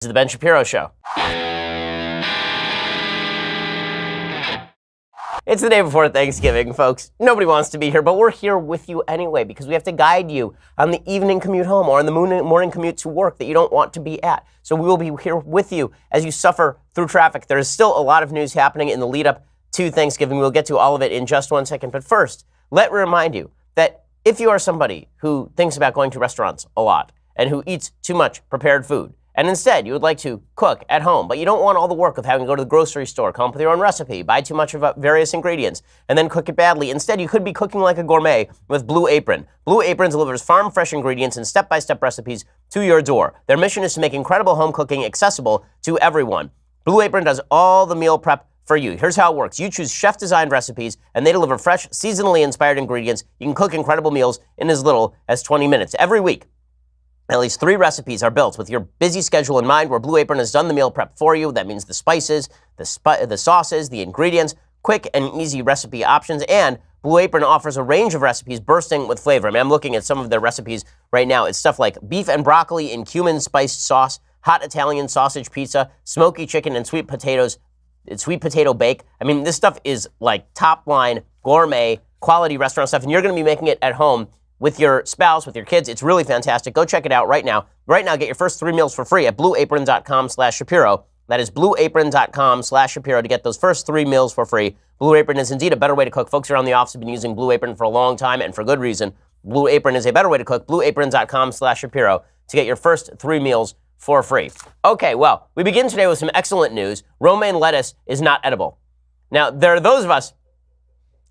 This is the Ben Shapiro Show. It's the day before Thanksgiving, folks. Nobody wants to be here, but we're here with you anyway because we have to guide you on the evening commute home or on the morning commute to work that you don't want to be at. So we will be here with you as you suffer through traffic. There is still a lot of news happening in the lead up to Thanksgiving. We'll get to all of it in just 1 second. But first, let me remind you that if you are somebody who thinks about going to restaurants a lot and who eats too much prepared food, and instead you would like to cook at home, but you don't want all the work of having to go to the grocery store, come up with your own recipe, buy too much of various ingredients, and then cook it badly. Instead, you could be cooking like a gourmet with Blue Apron. Blue Apron delivers farm-fresh ingredients and step-by-step recipes to your door. Their mission is to make incredible home cooking accessible to everyone. Blue Apron does all the meal prep for you. Here's how it works. You choose chef-designed recipes, and they deliver fresh, seasonally inspired ingredients. You can cook incredible meals in as little as 20 minutes. Every week, at least 3 recipes are built with your busy schedule in mind, where Blue Apron has done the meal prep for you. That means the spices, the sauces, the ingredients, quick and easy recipe options, and Blue Apron offers a range of recipes bursting with flavor. I mean, I'm looking at some of their recipes right now. It's stuff like beef and broccoli in cumin spiced sauce, hot Italian sausage pizza, smoky chicken and sweet potato bake. I mean, this stuff is like top line gourmet quality restaurant stuff, and you're going to be making it at home with your spouse, with your kids. It's really fantastic. Go check it out right now. Right now, get your first 3 meals for free at blueapron.com/Shapiro. That is blueapron.com/Shapiro to get those first 3 meals for free. Blue Apron is indeed a better way to cook. Folks around the office have been using Blue Apron for a long time and for good reason. Blue Apron is a better way to cook. blueapron.com/Shapiro to get your first 3 meals for free. Okay, well, we begin today with some excellent news. Romaine lettuce is not edible. Now, there are those of us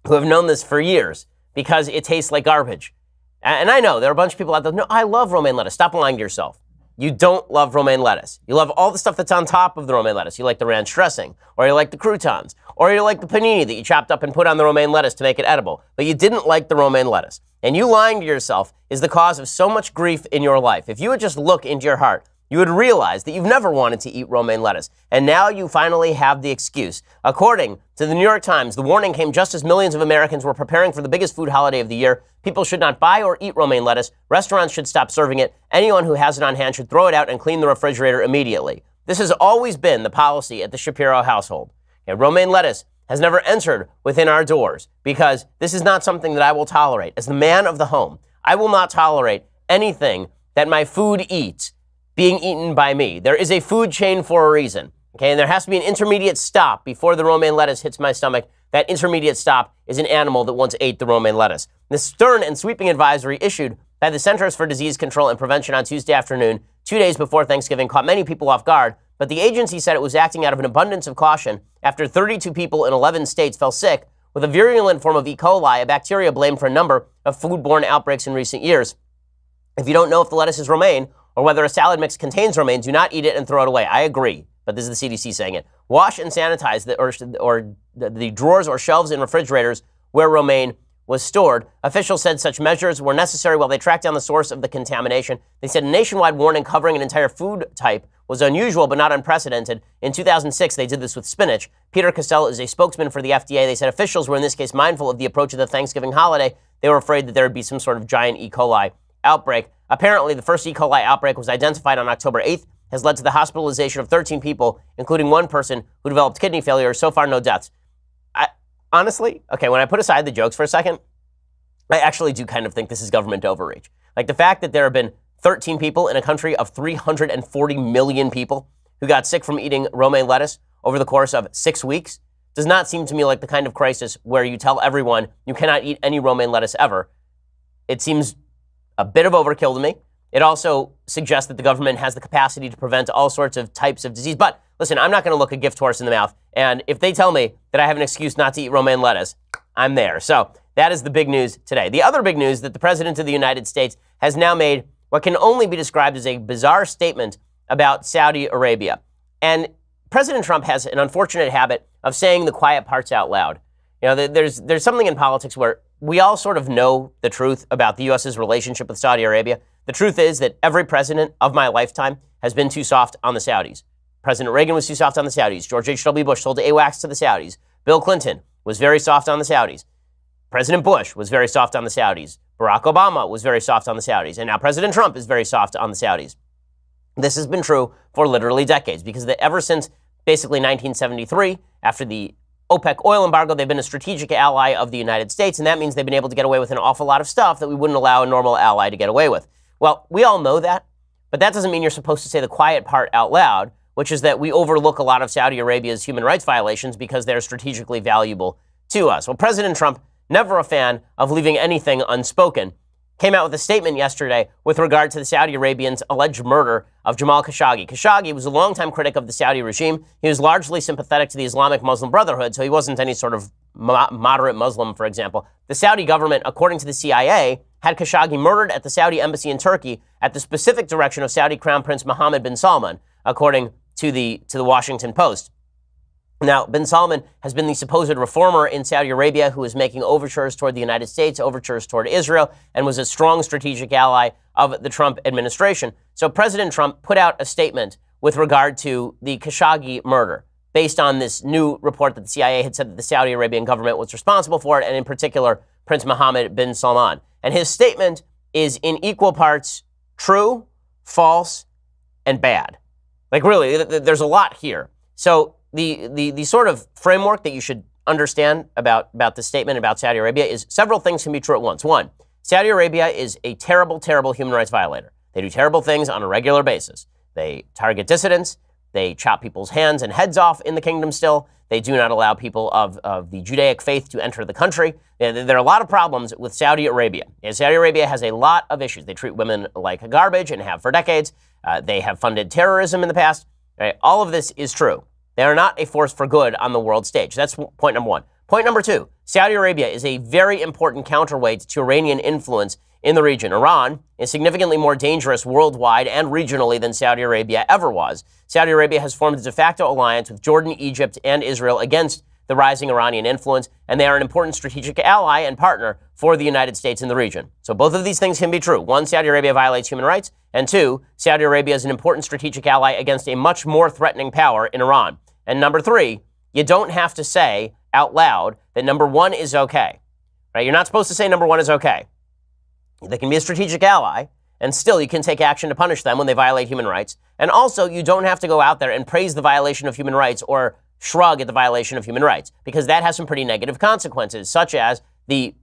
who have known this for years because it tastes like garbage. And I know there are a bunch of people out there, no, I love romaine lettuce. Stop lying to yourself. You don't love romaine lettuce. You love all the stuff that's on top of the romaine lettuce. You like the ranch dressing, or you like the croutons, or you like the panini that you chopped up and put on the romaine lettuce to make it edible. But you didn't like the romaine lettuce. And you lying to yourself is the cause of so much grief in your life. If you would just look into your heart, you would realize that you've never wanted to eat romaine lettuce. And now you finally have the excuse. According to the New York Times, the warning came just as millions of Americans were preparing for the biggest food holiday of the year. People should not buy or eat romaine lettuce. Restaurants should stop serving it. Anyone who has it on hand should throw it out and clean the refrigerator immediately. This has always been the policy at the Shapiro household. Okay, romaine lettuce has never entered within our doors because this is not something that I will tolerate. As the man of the home, I will not tolerate anything that my food eats being eaten by me. There is a food chain for a reason, okay? And there has to be an intermediate stop before the romaine lettuce hits my stomach. That intermediate stop is an animal that once ate the romaine lettuce. This stern and sweeping advisory issued by the Centers for Disease Control and Prevention on Tuesday afternoon, 2 days before Thanksgiving, caught many people off guard, but the agency said it was acting out of an abundance of caution after 32 people in 11 states fell sick with a virulent form of E. coli, a bacteria blamed for a number of foodborne outbreaks in recent years. If you don't know if the lettuce is romaine, or whether a salad mix contains romaine, do not eat it and throw it away. I agree, but this is the CDC saying it. Wash and sanitize the drawers or shelves in refrigerators where romaine was stored. Officials said such measures were necessary while they tracked down the source of the contamination. They said a nationwide warning covering an entire food type was unusual but not unprecedented. In 2006, they did this with spinach. Peter Castell is a spokesman for the FDA. They said officials were in this case mindful of the approach of the Thanksgiving holiday. They were afraid that there would be some sort of giant E. coli outbreak. Apparently, the first E. coli outbreak was identified on October 8th, has led to the hospitalization of 13 people, including one person who developed kidney failure. So far, no deaths. Honestly, okay, when I put aside the jokes for a second, I actually do kind of think this is government overreach. Like the fact that there have been 13 people in a country of 340 million people who got sick from eating romaine lettuce over the course of 6 weeks does not seem to me like the kind of crisis where you tell everyone you cannot eat any romaine lettuce ever. It seems a bit of overkill to me. It also suggests that the government has the capacity to prevent all sorts of types of disease. But listen, I'm not going to look a gift horse in the mouth. And if they tell me that I have an excuse not to eat romaine lettuce, I'm there. So that is the big news today. The other big news that the President of the United States has now made what can only be described as a bizarre statement about Saudi Arabia. And President Trump has an unfortunate habit of saying the quiet parts out loud. You know, there's something in politics where we all sort of know the truth about the U.S.'s relationship with Saudi Arabia. The truth is that every president of my lifetime has been too soft on the Saudis. President Reagan was too soft on the Saudis. George H.W. Bush sold AWACS to the Saudis. Bill Clinton was very soft on the Saudis. President Bush was very soft on the Saudis. Barack Obama was very soft on the Saudis. And now President Trump is very soft on the Saudis. This has been true for literally decades because ever since basically 1973, after the OPEC oil embargo, they've been a strategic ally of the United States, and that means they've been able to get away with an awful lot of stuff that we wouldn't allow a normal ally to get away with. Well, we all know that, but that doesn't mean you're supposed to say the quiet part out loud, which is that we overlook a lot of Saudi Arabia's human rights violations because they're strategically valuable to us. Well, President Trump, never a fan of leaving anything unspoken, came out with a statement yesterday with regard to the Saudi Arabians' alleged murder of Jamal Khashoggi. Khashoggi was a longtime critic of the Saudi regime. He was largely sympathetic to the Islamic Muslim Brotherhood, so he wasn't any sort of moderate Muslim, for example. The Saudi government, according to the CIA, had Khashoggi murdered at the Saudi embassy in Turkey at the specific direction of Saudi Crown Prince Mohammed bin Salman, according to the Washington Post. Now, bin Salman has been the supposed reformer in Saudi Arabia who is making overtures toward the United States, overtures toward Israel, and was a strong strategic ally of the Trump administration. So President Trump put out a statement with regard to the Khashoggi murder based on this new report that the CIA had said that the Saudi Arabian government was responsible for it, and in particular, Prince Mohammed bin Salman. And his statement is in equal parts true, false, and bad. Like, really, there's a lot here. So the sort of framework that you should understand about this statement about Saudi Arabia is several things can be true at once. One, Saudi Arabia is a terrible, terrible human rights violator. They do terrible things on a regular basis. They target dissidents. They chop people's hands and heads off in the kingdom still. They do not allow people of the Judaic faith to enter the country. There are a lot of problems with Saudi Arabia. And Saudi Arabia has a lot of issues. They treat women like garbage and have for decades. They have funded terrorism in the past. Right? All of this is true. They are not a force for good on the world stage. That's point number one. Point number two, Saudi Arabia is a very important counterweight to Iranian influence in the region. Iran is significantly more dangerous worldwide and regionally than Saudi Arabia ever was. Saudi Arabia has formed a de facto alliance with Jordan, Egypt, and Israel against the rising Iranian influence, and they are an important strategic ally and partner for the United States in the region. So both of these things can be true. One, Saudi Arabia violates human rights, and two, Saudi Arabia is an important strategic ally against a much more threatening power in Iran. And number three, you don't have to say out loud that number one is okay. Right? You're not supposed to say number one is okay. They can be a strategic ally, and still you can take action to punish them when they violate human rights. And also, you don't have to go out there and praise the violation of human rights or shrug at the violation of human rights, because that has some pretty negative consequences, such as the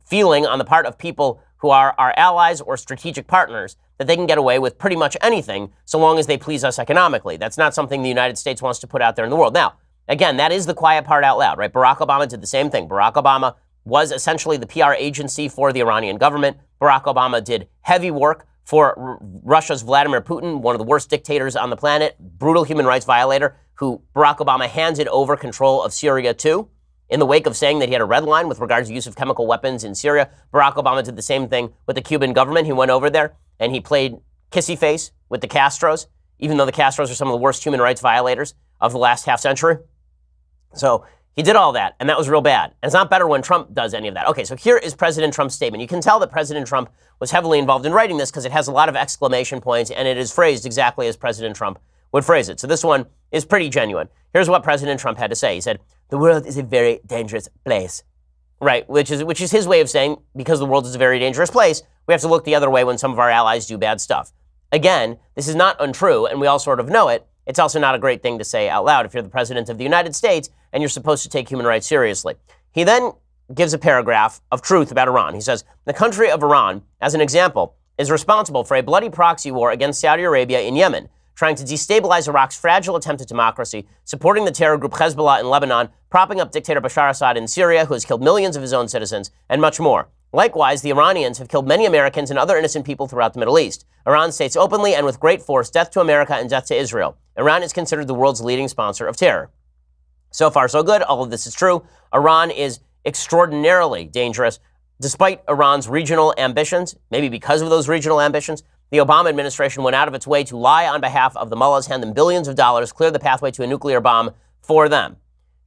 feeling on the part of people who are our allies or strategic partners that they can get away with pretty much anything so long as they please us economically. That's not something the United States wants to put out there in the world. Now, again, that is the quiet part out loud, right? Barack Obama did the same thing. Barack Obama was essentially the PR agency for the Iranian government. Barack Obama did heavy work for Russia's Vladimir Putin, one of the worst dictators on the planet, brutal human rights violator, who Barack Obama handed over control of Syria to. In the wake of saying that he had a red line with regards to use of chemical weapons in Syria, Barack Obama did the same thing with the Cuban government. He went over there and he played kissy face with the Castros, even though the Castros are some of the worst human rights violators of the last half century. So he did all that, and that was real bad. And it's not better when Trump does any of that. Okay, so here is President Trump's statement. You can tell that President Trump was heavily involved in writing this because it has a lot of exclamation points, and it is phrased exactly as President Trump would phrase it. So this one is pretty genuine. Here's what President Trump had to say. He said, "The world is a very dangerous place." Right, which is his way of saying, because the world is a very dangerous place, we have to look the other way when some of our allies do bad stuff. Again, this is not untrue, and we all sort of know it. It's also not a great thing to say out loud if you're the president of the United States and you're supposed to take human rights seriously. He then gives a paragraph of truth about Iran. He says, "The country of Iran, as an example, is responsible for a bloody proxy war against Saudi Arabia in Yemen, trying to destabilize Iraq's fragile attempt at democracy, supporting the terror group Hezbollah in Lebanon, propping up dictator Bashar Assad in Syria, who has killed millions of his own citizens, and much more. Likewise, the Iranians have killed many Americans and other innocent people throughout the Middle East. Iran states openly and with great force, death to America and death to Israel. Iran is considered the world's leading sponsor of terror." So far, so good. All of this is true. Iran is extraordinarily dangerous. Despite Iran's regional ambitions, maybe because of those regional ambitions, the Obama administration went out of its way to lie on behalf of the mullahs, hand them billions of dollars, clear the pathway to a nuclear bomb for them.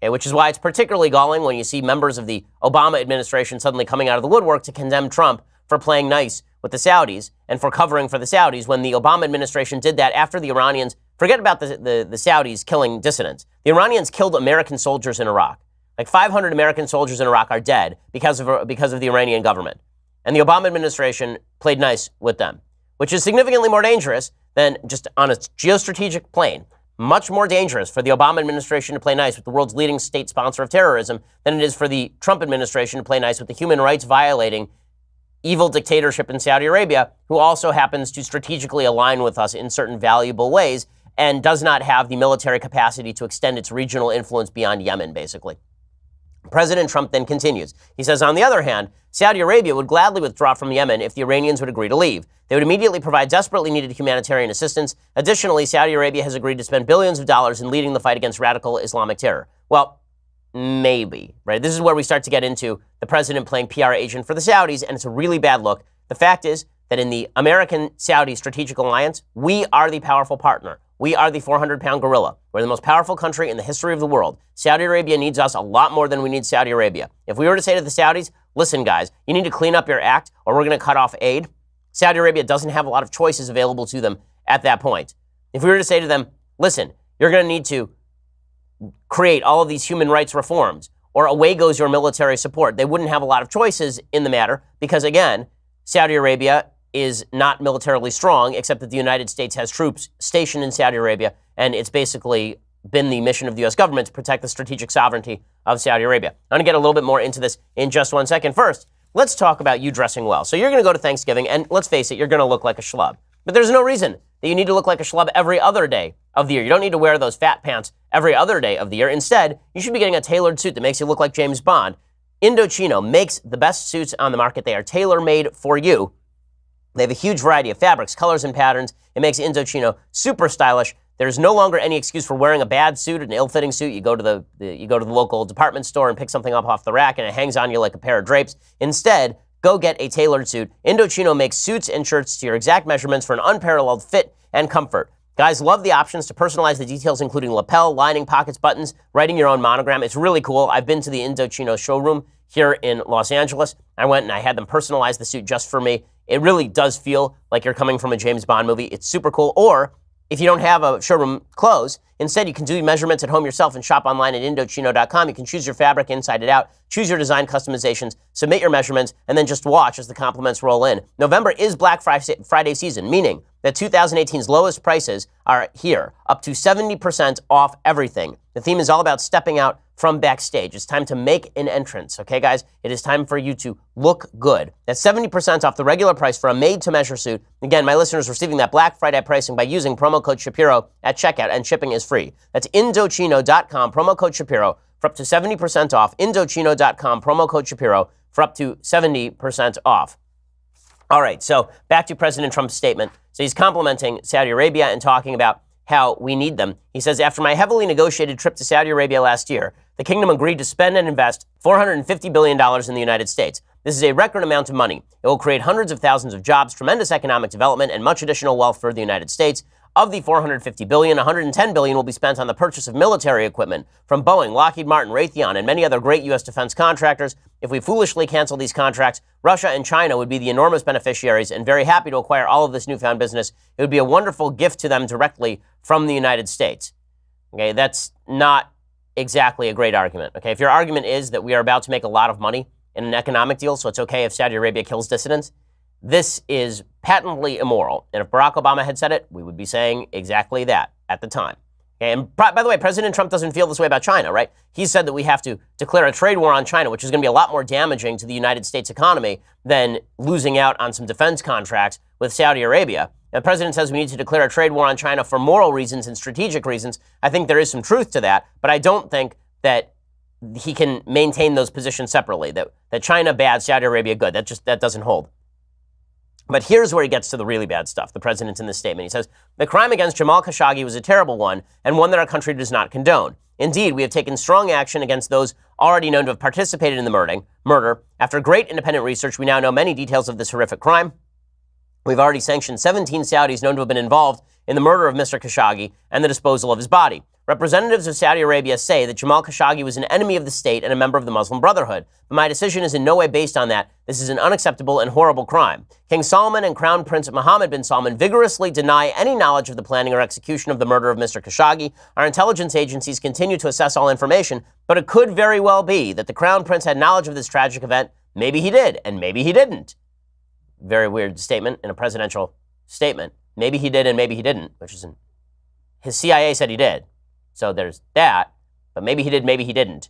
Okay, which is why it's particularly galling when you see members of the Obama administration suddenly coming out of the woodwork to condemn Trump for playing nice with the Saudis and for covering for the Saudis when the Obama administration did that after the Iranians, forget about the Saudis killing dissidents. The Iranians killed American soldiers in Iraq. Like 500 American soldiers in Iraq are dead because of the Iranian government. And the Obama administration played nice with them, which is significantly more dangerous then just on a geostrategic plane, much more dangerous for the Obama administration to play nice with the world's leading state sponsor of terrorism than it is for the Trump administration to play nice with the human rights violating evil dictatorship in Saudi Arabia, who also happens to strategically align with us in certain valuable ways and does not have the military capacity to extend its regional influence beyond Yemen, basically. President Trump then continues. He says, on the other hand, Saudi Arabia would gladly withdraw from Yemen if the Iranians would agree to leave. They would immediately provide desperately needed humanitarian assistance. Additionally, Saudi Arabia has agreed to spend billions of dollars in leading the fight against radical Islamic terror. Well, maybe, right? This is where we start to get into the president playing PR agent for the Saudis, and it's a really bad look. The fact is that in the American-Saudi strategic alliance, we are the powerful partner. We are the 400-pound gorilla. We're the most powerful country in the history of the world. Saudi Arabia needs us a lot more than we need Saudi Arabia. If we were to say to the Saudis, listen, guys, you need to clean up your act or we're going to cut off aid, Saudi Arabia doesn't have a lot of choices available to them at that point. If we were to say to them, listen, you're going to need to create all of these human rights reforms or away goes your military support, they wouldn't have a lot of choices in the matter because, again, Saudi Arabia is not militarily strong, except that the United States has troops stationed in Saudi Arabia, and it's basically been the mission of the U.S. government to protect the strategic sovereignty of Saudi Arabia. I'm going to get a little bit more into this in just 1 second. First, let's talk about you dressing well. So you're going to go to Thanksgiving, and let's face it, you're going to look like a schlub. But there's no reason that you need to look like a schlub every other day of the year. You don't need to wear those fat pants every other day of the year. Instead, you should be getting a tailored suit that makes you look like James Bond. Indochino makes the best suits on the market. They are tailor-made for you. They have a huge variety of fabrics, colors, and patterns. It makes Indochino super stylish. There's no longer any excuse for wearing a bad suit, an ill-fitting suit. You go to the local department store and pick something up off the rack, and it hangs on you like a pair of drapes. Instead, go get a tailored suit. Indochino makes suits and shirts to your exact measurements for an unparalleled fit and comfort. Guys love the options to personalize the details, including lapel, lining, pockets, buttons, writing your own monogram. It's really cool. I've been to the Indochino showroom here in Los Angeles. I went and I had them personalize the suit just for me. It really does feel like you're coming from a James Bond movie. It's super cool. Or if you don't have a showroom clothes, instead you can do measurements at home yourself and shop online at Indochino.com. You can choose your fabric inside and out, choose your design customizations, submit your measurements, and then just watch as the compliments roll in. November is Black Friday season, meaning that 2018's lowest prices are here, up to 70% off everything. The theme is all about stepping out from backstage. It's time to make an entrance, okay, guys? It is time for you to look good. That's 70% off the regular price for a made-to-measure suit. Again, my listeners receiving that Black Friday pricing by using promo code Shapiro at checkout, and shipping is free. That's Indochino.com, promo code Shapiro, for up to 70% off. Indochino.com, promo code Shapiro, for up to 70% off. All right, so back to President Trump's statement. So he's complimenting Saudi Arabia and talking about how we need them. He says, after my heavily negotiated trip to Saudi Arabia last year, the kingdom agreed to spend and invest $450 billion in the United States. This is a record amount of money. It will create hundreds of thousands of jobs, tremendous economic development, and much additional wealth for the United States. Of the $450 billion, $110 billion will be spent on the purchase of military equipment from Boeing, Lockheed Martin, Raytheon, and many other great U.S. defense contractors. If we foolishly cancel these contracts, Russia and China would be the enormous beneficiaries and very happy to acquire all of this newfound business. It would be a wonderful gift to them directly from the United States. Okay, that's not exactly a great argument. Okay, if your argument is that we are about to make a lot of money in an economic deal, so it's okay if Saudi Arabia kills dissidents, this is patently immoral. And if Barack Obama had said it, we would be saying exactly that at the time. Okay, and by the way, President Trump doesn't feel this way about China, right? He said that we have to declare a trade war on China, which is going to be a lot more damaging to the United States economy than losing out on some defense contracts with Saudi Arabia. The president says we need to declare a trade war on China for moral reasons and strategic reasons. I think there is some truth to that, but I don't think that he can maintain those positions separately, that China bad, Saudi Arabia good. That doesn't hold. But here's where he gets to the really bad stuff. The president's in this statement. He says, the crime against Jamal Khashoggi was a terrible one and one that our country does not condone. Indeed, we have taken strong action against those already known to have participated in the murder. After great independent research, we now know many details of this horrific crime. We've already sanctioned 17 Saudis known to have been involved in the murder of Mr. Khashoggi and the disposal of his body. Representatives of Saudi Arabia say that Jamal Khashoggi was an enemy of the state and a member of the Muslim Brotherhood. But my decision is in no way based on that. This is an unacceptable and horrible crime. King Salman and Crown Prince Mohammed bin Salman vigorously deny any knowledge of the planning or execution of the murder of Mr. Khashoggi. Our intelligence agencies continue to assess all information, but it could very well be that the Crown Prince had knowledge of this tragic event. Maybe he did, and maybe he didn't. Very weird statement in a presidential statement. maybe he did and maybe he didn't, which isn't. His CIA said he did. So there's that, but maybe he did, maybe he didn't.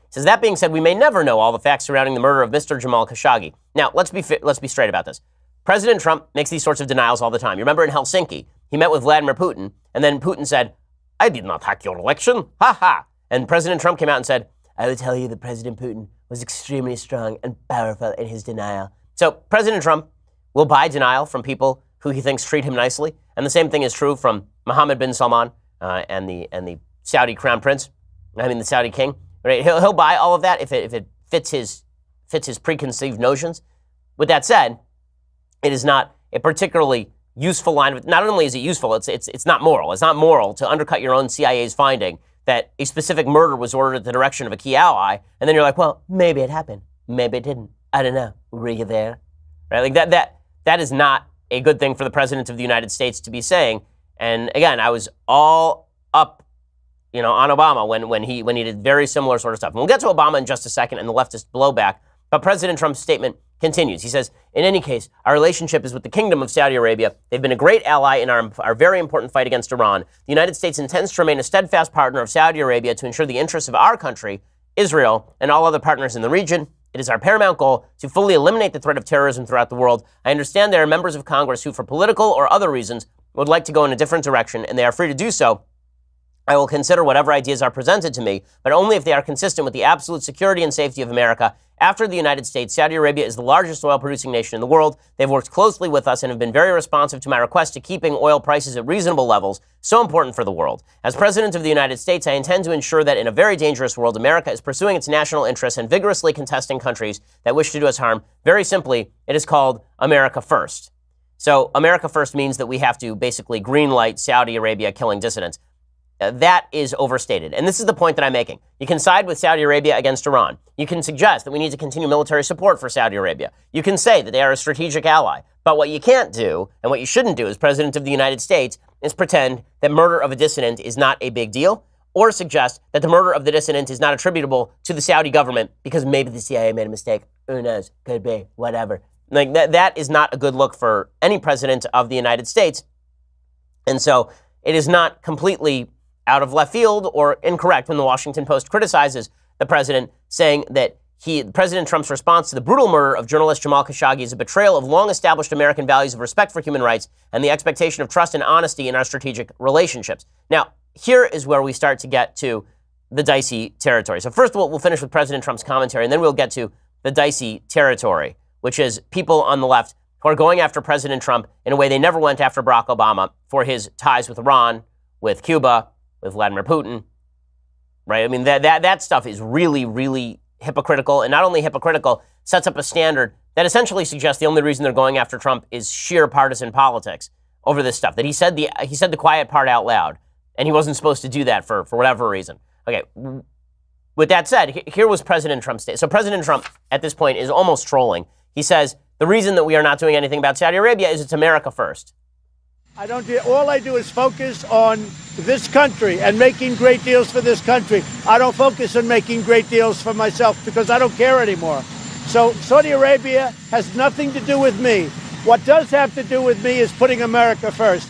Says, that being said, we may never know all the facts surrounding the murder of Mr. Jamal Khashoggi. Now, let's be straight about this. President Trump makes these sorts of denials all the time. You remember in Helsinki, he met with Vladimir Putin, and then Putin said, I did not hack your election. Ha ha. And President Trump came out and said, I would tell you that President Putin was extremely strong and powerful in his denial. So President Trump will buy denial from people who he thinks treat him nicely. And the same thing is true from Mohammed bin Salman and the Saudi crown prince. The Saudi king. Right? He'll buy all of that if it fits his preconceived notions. With that said, it is not a particularly useful line. Not only is it useful, it's not moral. It's not moral to undercut your own CIA's finding that a specific murder was ordered at the direction of a key ally, and then you're like, well, maybe it happened, maybe it didn't. I don't know. Were you there? Right? Like that is not a good thing for the President of the United States to be saying. And again, I was all up, on Obama when he did very similar sort of stuff. And we'll get to Obama in just a second and the leftist blowback. But President Trump's statement continues. He says, in any case, our relationship is with the Kingdom of Saudi Arabia. They've been a great ally in our very important fight against Iran. The United States intends to remain a steadfast partner of Saudi Arabia to ensure the interests of our country, Israel, and all other partners in the region. It is our paramount goal to fully eliminate the threat of terrorism throughout the world. I understand there are members of Congress who, for political or other reasons, would like to go in a different direction, and they are free to do so. I will consider whatever ideas are presented to me, but only if they are consistent with the absolute security and safety of America. After the United States, Saudi Arabia is the largest oil-producing nation in the world. They've worked closely with us and have been very responsive to my request to keeping oil prices at reasonable levels, so important for the world. As President of the United States, I intend to ensure that in a very dangerous world, America is pursuing its national interests and vigorously contesting countries that wish to do us harm. Very simply, it is called America First. So America First means that we have to basically greenlight Saudi Arabia killing dissidents. That is overstated. And this is the point that I'm making. You can side with Saudi Arabia against Iran. You can suggest that we need to continue military support for Saudi Arabia. You can say that they are a strategic ally. But what you can't do, and what you shouldn't do as President of the United States, is pretend that murder of a dissident is not a big deal, or suggest that the murder of the dissident is not attributable to the Saudi government because maybe the CIA made a mistake. Who knows? Could be. Whatever. Like that is not a good look for any president of the United States. And so it is not completely out of left field or incorrect when the Washington Post criticizes the president, saying that President Trump's response to the brutal murder of journalist Jamal Khashoggi is a betrayal of long-established American values of respect for human rights and the expectation of trust and honesty in our strategic relationships. Now, here is where we start to get to the dicey territory. So first of all, we'll finish with President Trump's commentary, and then we'll get to the dicey territory, which is people on the left who are going after President Trump in a way they never went after Barack Obama for his ties with Iran, with Cuba, with Vladimir Putin, right? I mean, that stuff is really, really hypocritical, and not only hypocritical, sets up a standard that essentially suggests the only reason they're going after Trump is sheer partisan politics over this stuff, that he said the quiet part out loud, and he wasn't supposed to do that for whatever reason. Okay, with that said, here was President Trump's state. So President Trump, at this point, is almost trolling. He says, the reason that we are not doing anything about Saudi Arabia is it's America first. All I do is focus on this country and making great deals for this country. I don't focus on making great deals for myself because I don't care anymore. So Saudi Arabia has nothing to do with me. What does have to do with me is putting America first.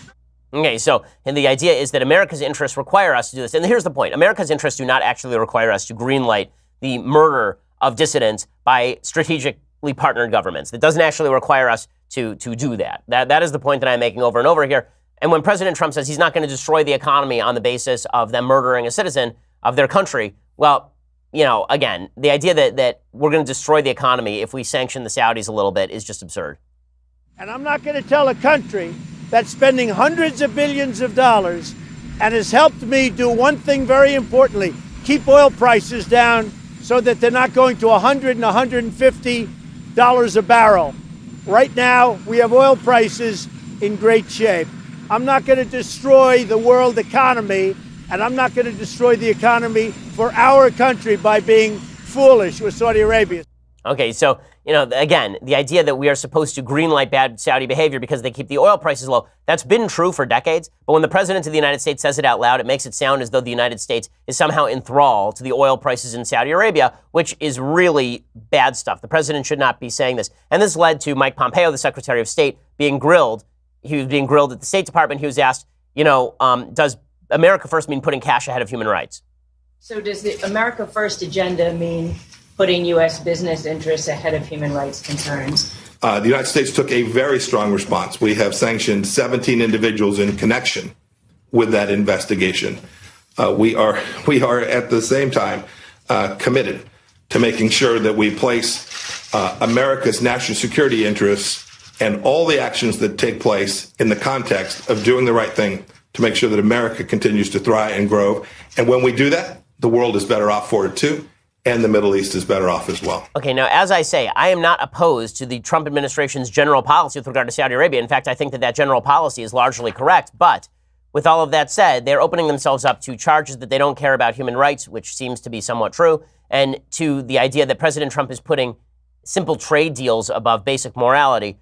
Okay, and the idea is that America's interests require us to do this. And here's the point. America's interests do not actually require us to greenlight the murder of dissidents by strategically partnered governments. It doesn't actually require us to do that. That is the point that I'm making over and over here. And when President Trump says he's not going to destroy the economy on the basis of them murdering a citizen of their country, well, again, the idea that we're going to destroy the economy if we sanction the Saudis a little bit is just absurd. And I'm not going to tell a country that's spending hundreds of billions of dollars and has helped me do one thing very importantly, keep oil prices down so that they're not going to $100 and $150 a barrel. Right now, we have oil prices in great shape. I'm not going to destroy the world economy, and I'm not going to destroy the economy for our country by being foolish with Saudi Arabia. Okay, so, again, the idea that we are supposed to greenlight bad Saudi behavior because they keep the oil prices low, that's been true for decades. But when the President of the United States says it out loud, it makes it sound as though the United States is somehow enthralled to the oil prices in Saudi Arabia, which is really bad stuff. The President should not be saying this. And this led to Mike Pompeo, the Secretary of State, being grilled, he was being grilled at the State Department. He was asked, does America First mean putting cash ahead of human rights? So does the America First agenda mean putting U.S. business interests ahead of human rights concerns? The United States took a very strong response. We have sanctioned 17 individuals in connection with that investigation. We are at the same time committed to making sure that we place America's national security interests and all the actions that take place in the context of doing the right thing to make sure that America continues to thrive and grow. And when we do that, the world is better off for it too, and the Middle East is better off as well. Okay, now, as I say, I am not opposed to the Trump administration's general policy with regard to Saudi Arabia. In fact, I think that general policy is largely correct. But with all of that said, they're opening themselves up to charges that they don't care about human rights, which seems to be somewhat true, and to the idea that President Trump is putting simple trade deals above basic morality.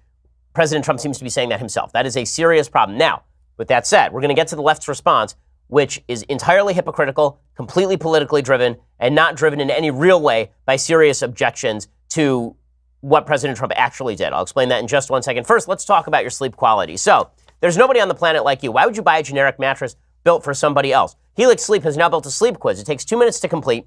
President Trump seems to be saying that himself. That is a serious problem. Now, with that said, we're going to get to the left's response, which is entirely hypocritical, completely politically driven, and not driven in any real way by serious objections to what President Trump actually did. I'll explain that in just 1 second. First, let's talk about your sleep quality. So, there's nobody on the planet like you. Why would you buy a generic mattress built for somebody else? Helix Sleep has now built a sleep quiz. It takes 2 minutes to complete.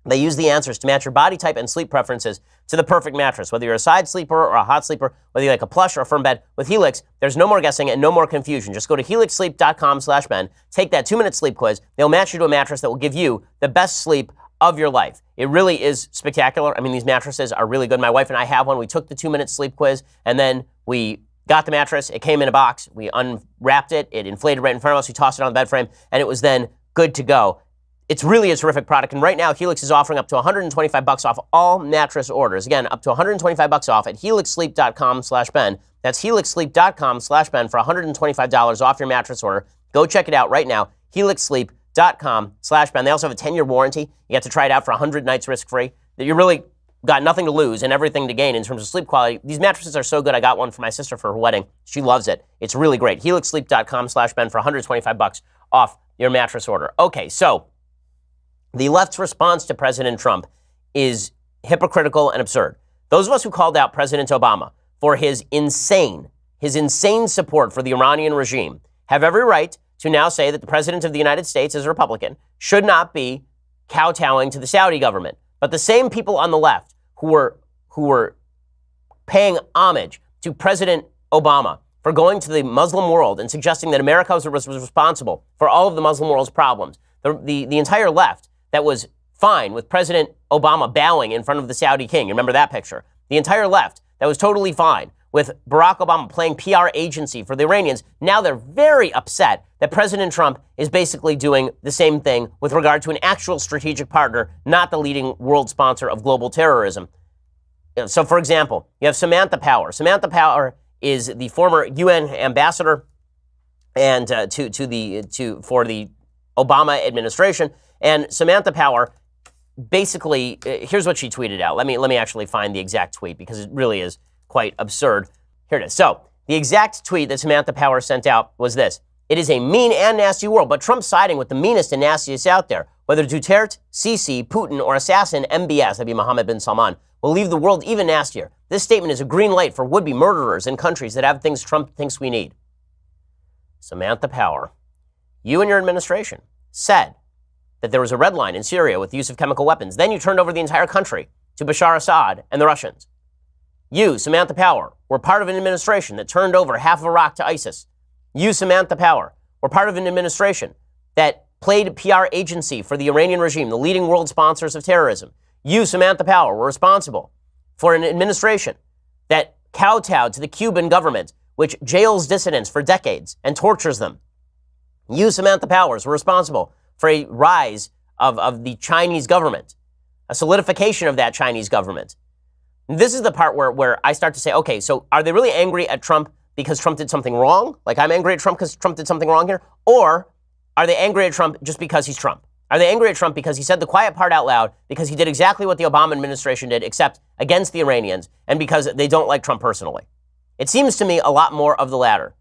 They use the answers to match your body type and sleep preferences to the perfect mattress. Whether you're a side sleeper or a hot sleeper, whether you like a plush or a firm bed, with Helix, there's no more guessing and no more confusion. Just go to helixsleep.com/Ben, take that 2-minute sleep quiz. They'll match you to a mattress that will give you the best sleep of your life. It really is spectacular. I mean, these mattresses are really good. My wife and I have one. We took the 2-minute sleep quiz, and then we got the mattress. It came in a box. We unwrapped it. It inflated right in front of us. We tossed it on the bed frame, and it was then good to go. It's really a terrific product, and right now Helix is offering up to $125 off all mattress orders. Again, up to $125 off at helixsleep.com/Ben. That's helixsleep.com/Ben for $125 off your mattress order. Go check it out right now, helixsleep.com/Ben. They also have a 10-year warranty. You get to try it out for 100 nights risk-free. You really got nothing to lose and everything to gain in terms of sleep quality. These mattresses are so good. I got one for my sister for her wedding. She loves it. It's really great. helixsleep.com/Ben for $125 off your mattress order. Okay, so the left's response to President Trump is hypocritical and absurd. Those of us who called out President Obama for his insane support for the Iranian regime have every right to now say that the President of the United States, as a Republican, should not be kowtowing to the Saudi government. But the same people on the left who were paying homage to President Obama for going to the Muslim world and suggesting that America was responsible for all of the Muslim world's problems, the entire left that was fine with President Obama bowing in front of the Saudi king. You remember that picture? The entire left that was totally fine with Barack Obama playing PR agency for the Iranians. Now they're very upset that President Trump is basically doing the same thing with regard to an actual strategic partner, not the leading world sponsor of global terrorism. So, for example, you have Samantha Power. Samantha Power is the former UN ambassador and for the Obama administration. And Samantha Power basically, here's what she tweeted out. Let me actually find the exact tweet because it really is quite absurd. Here it is. So the exact tweet that Samantha Power sent out was this: "It is a mean and nasty world, but Trump's siding with the meanest and nastiest out there. Whether Duterte, Sisi, Putin, or assassin MBS, that'd be Mohammed bin Salman, will leave the world even nastier. This statement is a green light for would-be murderers in countries that have things Trump thinks we need." Samantha Power, you and your administration said that there was a red line in Syria with the use of chemical weapons. Then you turned over the entire country to Bashar Assad and the Russians. You, Samantha Power, were part of an administration that turned over half of Iraq to ISIS. You, Samantha Power, were part of an administration that played PR agency for the Iranian regime, the leading world sponsors of terrorism. You, Samantha Power, were responsible for an administration that kowtowed to the Cuban government, which jails dissidents for decades and tortures them. You, Samantha Powers, were responsible for a rise of the Chinese government, a solidification of that Chinese government. And this is the part where I start to say, okay, so are they really angry at Trump because Trump did something wrong? Like I'm angry at Trump because Trump did something wrong here? Or are they angry at Trump just because he's Trump? Are they angry at Trump because he said the quiet part out loud, because he did exactly what the Obama administration did, except against the Iranians, and because they don't like Trump personally? It seems to me a lot more of the latter.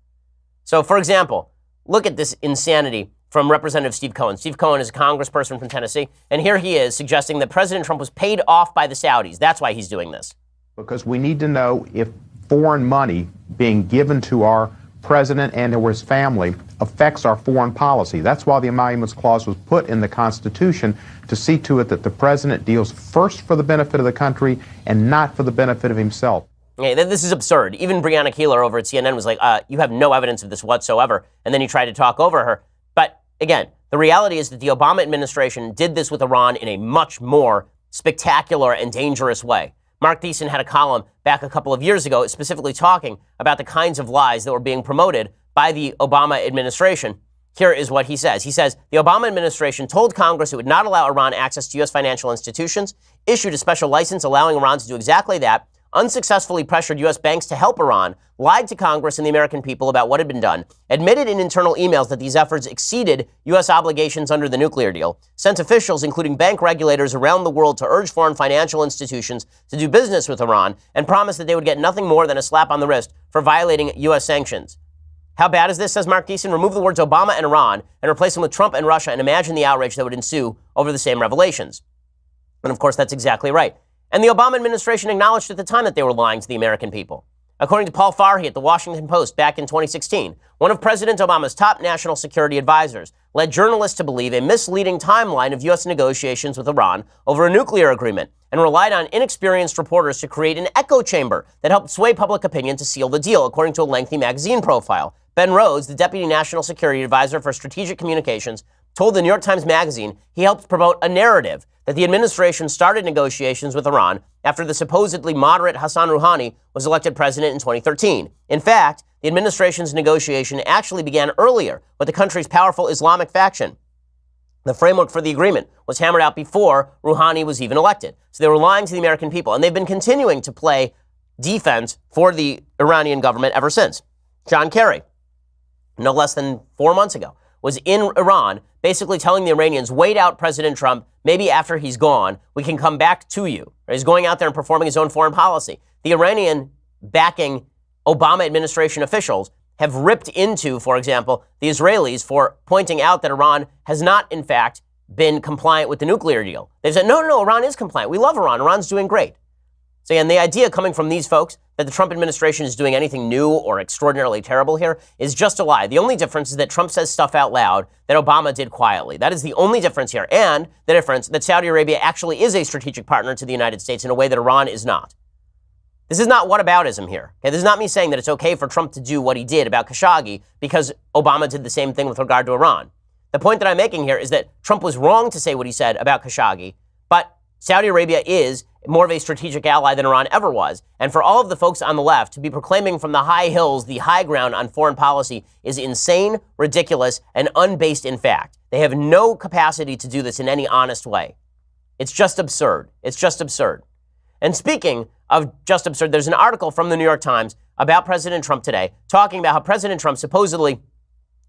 So, for example, look at this insanity from Representative Steve Cohen. Steve Cohen is a congressperson from Tennessee, and here he is suggesting that President Trump was paid off by the Saudis. That's why he's doing this. Because we need to know if foreign money being given to our president and or his family affects our foreign policy. That's why the Emoluments Clause was put in the Constitution, to see to it that the president deals first for the benefit of the country and not for the benefit of himself. Okay, this is absurd. Even Breonna Keeler over at CNN was like, you have no evidence of this whatsoever. And then he tried to talk over her. But again, the reality is that the Obama administration did this with Iran in a much more spectacular and dangerous way. Mark Thiessen had a column back a couple of years ago specifically talking about the kinds of lies that were being promoted by the Obama administration. Here is what he says. He says, the Obama administration told Congress it would not allow Iran access to U.S. financial institutions, issued a special license allowing Iran to do exactly that, unsuccessfully pressured U.S. banks to help Iran, lied to Congress and the American people about what had been done, admitted in internal emails that these efforts exceeded U.S. obligations under the nuclear deal, sent officials, including bank regulators around the world, to urge foreign financial institutions to do business with Iran, and promised that they would get nothing more than a slap on the wrist for violating U.S. sanctions. How bad is this, says Mark Thiessen? Remove the words Obama and Iran and replace them with Trump and Russia, and imagine the outrage that would ensue over the same revelations. And of course, that's exactly right. And the Obama administration acknowledged at the time that they were lying to the American people. According to Paul Farhi at the Washington Post back in 2016, one of President Obama's top national security advisors led journalists to believe a misleading timeline of U.S. negotiations with Iran over a nuclear agreement, and relied on inexperienced reporters to create an echo chamber that helped sway public opinion to seal the deal, according to a lengthy magazine profile. Ben Rhodes, the deputy national security advisor for strategic communications, told the New York Times Magazine he helped promote a narrative that the administration started negotiations with Iran after the supposedly moderate Hassan Rouhani was elected president in 2013. In fact, the administration's negotiation actually began earlier with the country's powerful Islamic faction. The framework for the agreement was hammered out before Rouhani was even elected. So they were lying to the American people, and they've been continuing to play defense for the Iranian government ever since. John Kerry, no less than 4 months ago, was in Iran basically telling the Iranians, wait out President Trump, maybe after he's gone, we can come back to you. He's going out there and performing his own foreign policy. The Iranian backing Obama administration officials have ripped into, for example, the Israelis for pointing out that Iran has not, in fact, been compliant with the nuclear deal. They've said, no, Iran is compliant. We love Iran. Iran's doing great. So again, the idea coming from these folks that the Trump administration is doing anything new or extraordinarily terrible here is just a lie. The only difference is that Trump says stuff out loud that Obama did quietly. That is the only difference here. And the difference that Saudi Arabia actually is a strategic partner to the United States in a way that Iran is not. This is not whataboutism here. Okay? This is not me saying that it's okay for Trump to do what he did about Khashoggi because Obama did the same thing with regard to Iran. The point that I'm making here is that Trump was wrong to say what he said about Khashoggi, but Saudi Arabia is more of a strategic ally than Iran ever was. And for all of the folks on the left to be proclaiming from the high hills the high ground on foreign policy is insane, ridiculous, and unbased in fact. They have no capacity to do this in any honest way. It's just absurd. It's just absurd. And speaking of just absurd, there's an article from the New York Times about President Trump today talking about how President Trump supposedly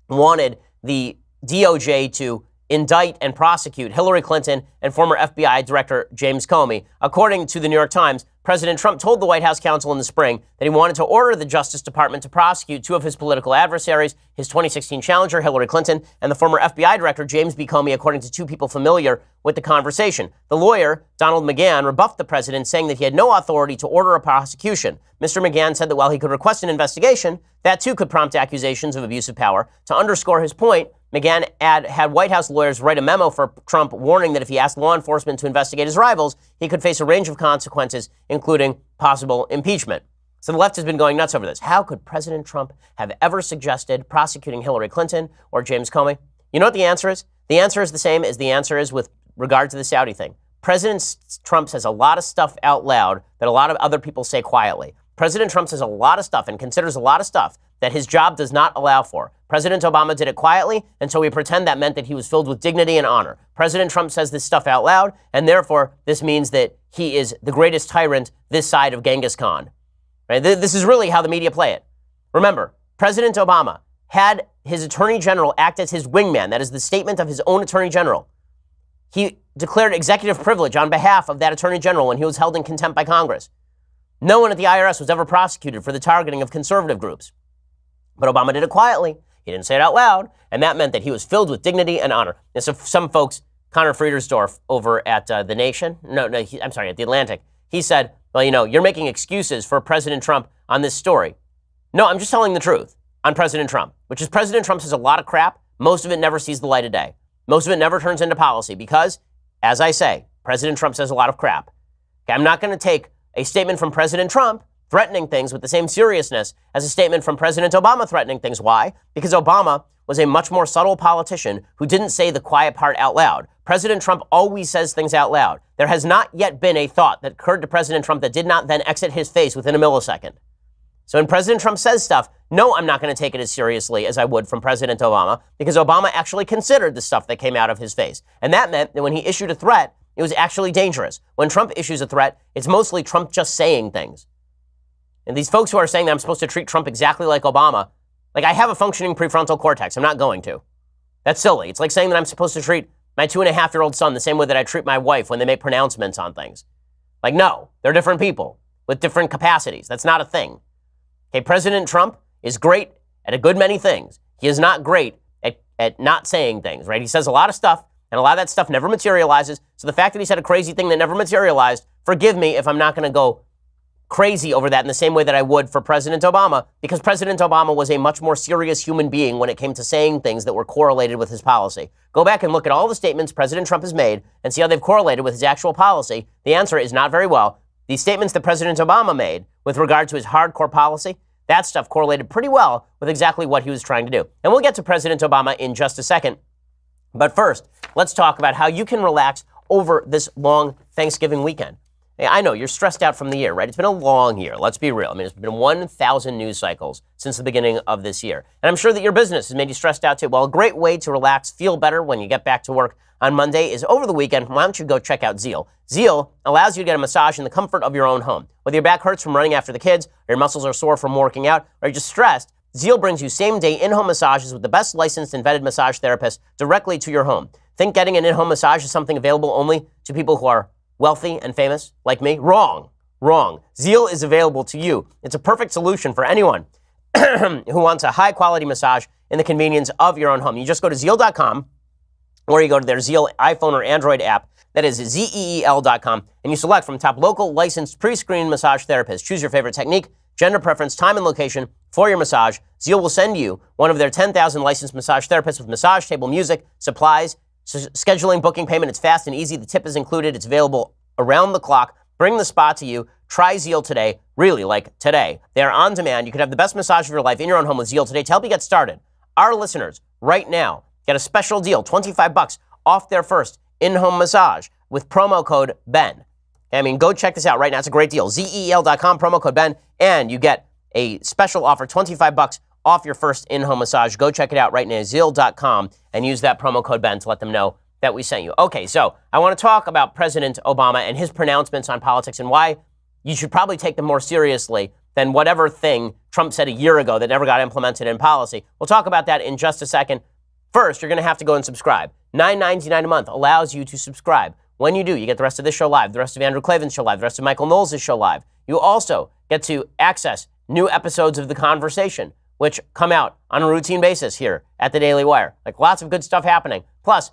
wanted the DOJ to indict and prosecute Hillary Clinton and former FBI Director James Comey. According to the New York Times, President Trump told the White House counsel in the spring that he wanted to order the Justice Department to prosecute two of his political adversaries, his 2016 challenger, Hillary Clinton, and the former FBI Director James B. Comey, according to two people familiar with the conversation. The lawyer, Donald McGahn, rebuffed the president, saying that he had no authority to order a prosecution. Mr. McGahn said that while he could request an investigation, that too could prompt accusations of abuse of power. To underscore his point, McGahn had White House lawyers write a memo for Trump warning that if he asked law enforcement to investigate his rivals, he could face a range of consequences, including possible impeachment. So the left has been going nuts over this. How could President Trump have ever suggested prosecuting Hillary Clinton or James Comey? You know what the answer is? The answer is the same as the answer is with regard to the Saudi thing. President Trump says a lot of stuff out loud that a lot of other people say quietly. President Trump says a lot of stuff and considers a lot of stuff that his job does not allow for. President Obama did it quietly, and so we pretend that meant that he was filled with dignity and honor. President Trump says this stuff out loud, and therefore this means that he is the greatest tyrant this side of Genghis Khan. Right? This is really how the media play it. Remember, President Obama had his attorney general act as his wingman. That is the statement of his own attorney general. He declared executive privilege on behalf of that attorney general when he was held in contempt by Congress. No one at the IRS was ever prosecuted for the targeting of conservative groups. But Obama did it quietly. He didn't say it out loud, and that meant that he was filled with dignity and honor. And so some folks, Connor Friedersdorf over at The Nation, at The Atlantic, he said, well, you're making excuses for President Trump on this story. No, I'm just telling the truth. on President Trump, which is President Trump says a lot of crap. Most of it never sees the light of day. Most of it never turns into policy because, as I say, President Trump says a lot of crap. Okay, I'm not going to take a statement from President Trump threatening things with the same seriousness as a statement from President Obama threatening things. Why? Because Obama was a much more subtle politician who didn't say the quiet part out loud. President Trump always says things out loud. There has not yet been a thought that occurred to President Trump that did not then exit his face within a millisecond. So when President Trump says stuff, no, I'm not going to take it as seriously as I would from President Obama, because Obama actually considered the stuff that came out of his face. And that meant that when he issued a threat, it was actually dangerous. When Trump issues a threat, it's mostly Trump just saying things. And these folks who are saying that I'm supposed to treat Trump exactly like Obama, like, I have a functioning prefrontal cortex. I'm not going to. That's silly. It's like saying that I'm supposed to treat my 2.5-year-old son the same way that I treat my wife when they make pronouncements on things. Like, no, they're different people with different capacities. That's not a thing. Okay, President Trump is great at a good many things. He is not great at not saying things, right? He says a lot of stuff, and a lot of that stuff never materializes. So the fact that he said a crazy thing that never materialized, forgive me if I'm not going to go crazy over that in the same way that I would for President Obama, because President Obama was a much more serious human being when it came to saying things that were correlated with his policy. Go back and look at all the statements President Trump has made and see how they've correlated with his actual policy. The answer is not very well. The statements that President Obama made with regard to his hardcore policy, that stuff correlated pretty well with exactly what he was trying to do. And we'll get to President Obama in just a second. But first, let's talk about how you can relax over this long Thanksgiving weekend. I know you're stressed out from the year, right? It's been a long year. Let's be real. I mean, it's been 1,000 news cycles since the beginning of this year. And I'm sure that your business has made you stressed out too. Well, a great way to relax, feel better when you get back to work on Monday is over the weekend. Why don't you go check out Zeal? Zeal allows you to get a massage in the comfort of your own home. Whether your back hurts from running after the kids, or your muscles are sore from working out, or you're just stressed, Zeal brings you same-day in-home massages with the best licensed and vetted massage therapists directly to your home. Think getting an in-home massage is something available only to people who are wealthy and famous, like me? Wrong. Zeal is available to you. It's a perfect solution for anyone who wants a high-quality massage in the convenience of your own home. You just go to Zeal.com, or you go to their Zeal iPhone or Android app. That is ZEEL.com, and you select from top local licensed pre-screened massage therapists. Choose your favorite technique, gender preference, time, and location for your massage. Zeal will send you one of their 10,000 licensed massage therapists with massage table, music, supplies, scheduling, booking, payment. It's fast and easy. The tip is included. It's available around the clock. Bring the spa to you. Try Zeal today. Really, like today. They are on demand. You could have the best massage of your life in your own home with Zeal today. To help you get started, our listeners right now get a special deal, $25 off their first in-home massage with promo code BEN. I mean, go check this out right now. It's a great deal. ZEL.com, promo code BEN, and you get a special offer, $25 off your first in-home massage. Go check it out right now, Zeal.com, and use that promo code BEN to let them know that we sent you. Okay, so I want to talk about President Obama and his pronouncements on politics and why you should probably take them more seriously than whatever thing Trump said a year ago that never got implemented in policy. We'll talk about that in just a second. First, you're going to have to go and subscribe. $9.99 a month allows you to subscribe. When you do, you get the rest of this show live, the rest of Andrew Klavan's show live, the rest of Michael Knowles' show live. You also get to access new episodes of The Conversation, which come out on a routine basis here at the Daily Wire. Like, lots of good stuff happening. Plus,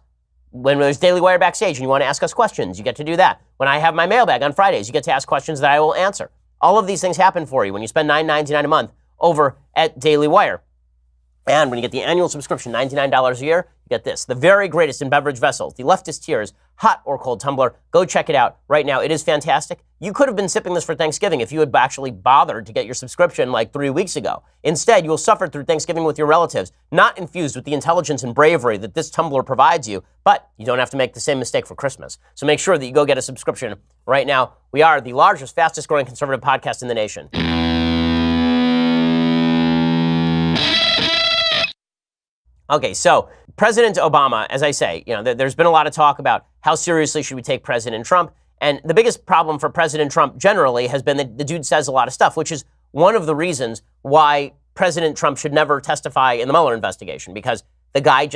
when there's Daily Wire Backstage and you want to ask us questions, you get to do that. When I have my mailbag on Fridays, you get to ask questions that I will answer. All of these things happen for you when you spend $9.99 a month over at Daily Wire. And when you get the annual subscription, $99 a year, you get this, the very greatest in beverage vessels, the Leftist Tears hot or cold tumbler. Go check it out right now. It is fantastic. You could have been sipping this for Thanksgiving if you had actually bothered to get your subscription like 3 weeks ago. Instead, you will suffer through Thanksgiving with your relatives, not infused with the intelligence and bravery that this tumbler provides you, but you don't have to make the same mistake for Christmas. So make sure that you go get a subscription right now. We are the largest, fastest growing conservative podcast in the nation. Okay, so President Obama, as I say, there's been a lot of talk about how seriously should we take President Trump. And the biggest problem for President Trump generally has been that the dude says a lot of stuff, which is one of the reasons why President Trump should never testify in the Mueller investigation, because the guy,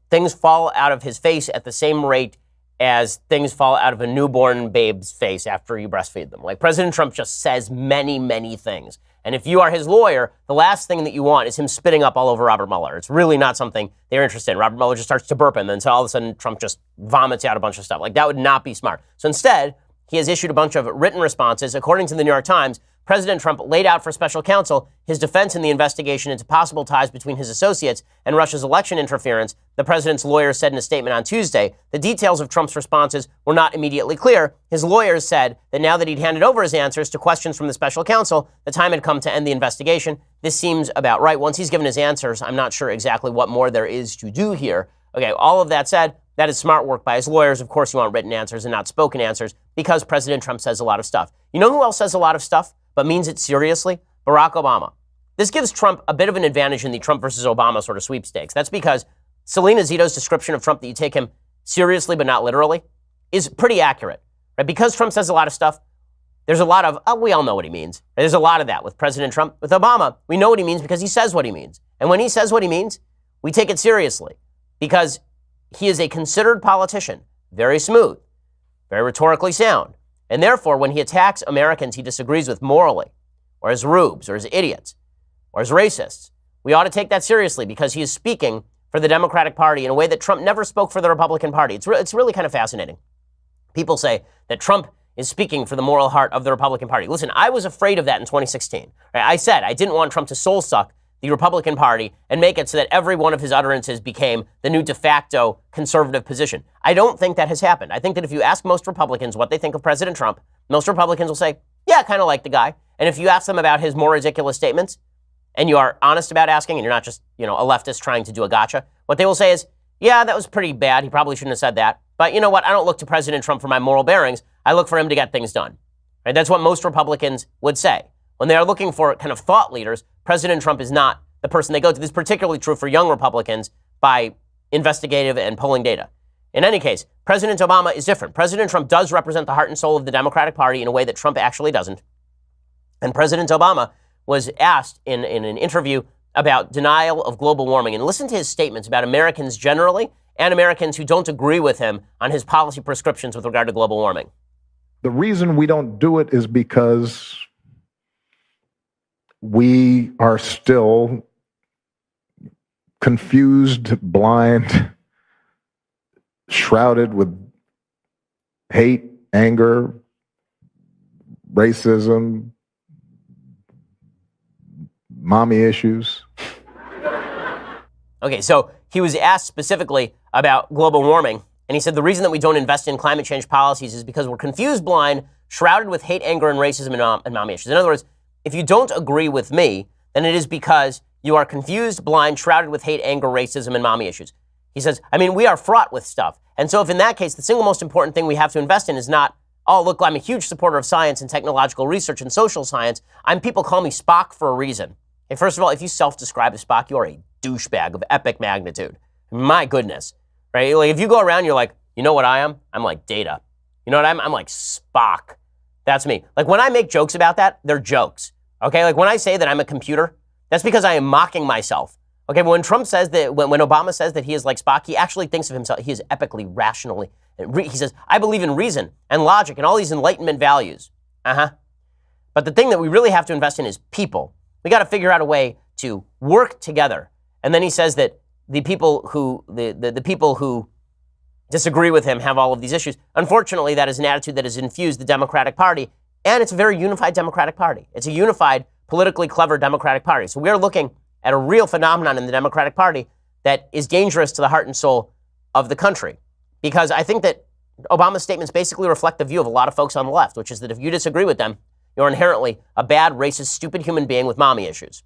things fall out of his face at the same rate as things fall out of a newborn babe's face after you breastfeed them. Like, President Trump just says many, many things. And if you are his lawyer, the last thing that you want is him spitting up all over Robert Mueller. It's really not something they're interested in. Robert Mueller just starts to burp, and then all of a sudden Trump just vomits out a bunch of stuff. Like, that would not be smart. So instead, he has issued a bunch of written responses. According to the New York Times, President Trump laid out for special counsel his defense in the investigation into possible ties between his associates and Russia's election interference. The president's lawyers said in a statement on Tuesday the details of Trump's responses were not immediately clear. His lawyers said that now that he'd handed over his answers to questions from the special counsel, the time had come to end the investigation. This seems about right. Once he's given his answers, I'm not sure exactly what more there is to do here. Okay, all of that said, that is smart work by his lawyers. Of course, you want written answers and not spoken answers because President Trump says a lot of stuff. You know who else says a lot of stuff but means it seriously? Barack Obama. This gives Trump a bit of an advantage in the Trump versus Obama sort of sweepstakes. That's because Selena Zito's description of Trump that you take him seriously but not literally is pretty accurate. Right? Because Trump says a lot of stuff, there's a lot of, we all know what he means. There's a lot of that with President Trump. With Obama, we know what he means because he says what he means. And when he says what he means, we take it seriously because he is a considered politician, very smooth, very rhetorically sound. And therefore, when he attacks Americans he disagrees with morally, or as rubes, or as idiots, or as racists, we ought to take that seriously because he is speaking for the Democratic Party in a way that Trump never spoke for the Republican Party. It's really kind of fascinating. People say that Trump is speaking for the moral heart of the Republican Party. Listen, I was afraid of that in 2016. Right? I said I didn't want Trump to soul suck the Republican Party and make it so that every one of his utterances became the new de facto conservative position. I don't think that has happened. I think that if you ask most Republicans what they think of President Trump, most Republicans will say, yeah, I kind of like the guy. And if you ask them about his more ridiculous statements, and you are honest about asking, and you're not just, a leftist trying to do a gotcha, what they will say is, yeah, that was pretty bad. He probably shouldn't have said that. But you know what? I don't look to President Trump for my moral bearings. I look for him to get things done. Right? That's what most Republicans would say. When they are looking for kind of thought leaders, President Trump is not the person they go to. This is particularly true for young Republicans by investigative and polling data. In any case, President Obama is different. President Trump does represent the heart and soul of the Democratic Party in a way that Trump actually doesn't. And President Obama was asked in an interview about denial of global warming. And listen to his statements about Americans generally and Americans who don't agree with him on his policy prescriptions with regard to global warming. The reason we don't do it is because we are still confused, blind, shrouded with hate, anger, racism, mommy issues. Okay, so he was asked specifically about global warming, and he said the reason that we don't invest in climate change policies is because we're confused, blind, shrouded with hate, anger, and racism and mommy issues. In other words, if you don't agree with me, then it is because you are confused, blind, shrouded with hate, anger, racism, and mommy issues. He says, we are fraught with stuff. And so if in that case, the single most important thing we have to invest in is not, oh, look, I'm a huge supporter of science and technological research and social science. People call me Spock for a reason. Hey, first of all, if you self-describe as Spock, you are a douchebag of epic magnitude. My goodness, right? Like if you go around, you're like, you know what I am? I'm like Data. You know what I'm like Spock. That's me. Like when I make jokes about that, they're jokes. Okay, like when I say that I'm a computer, that's because I am mocking myself. Okay, but when Trump says that, when Obama says that he is like Spock, he actually thinks of himself, he is epically, rationally. He says, I believe in reason and logic and all these Enlightenment values. But the thing that we really have to invest in is people. We got to figure out a way to work together. And then he says that the people who disagree with him have all of these issues. Unfortunately, that is an attitude that has infused the Democratic Party, and it's a very unified Democratic Party. It's a unified, politically clever Democratic Party. So we are looking at a real phenomenon in the Democratic Party that is dangerous to the heart and soul of the country. Because I think that Obama's statements basically reflect the view of a lot of folks on the left, which is that if you disagree with them, you're inherently a bad, racist, stupid human being with mommy issues.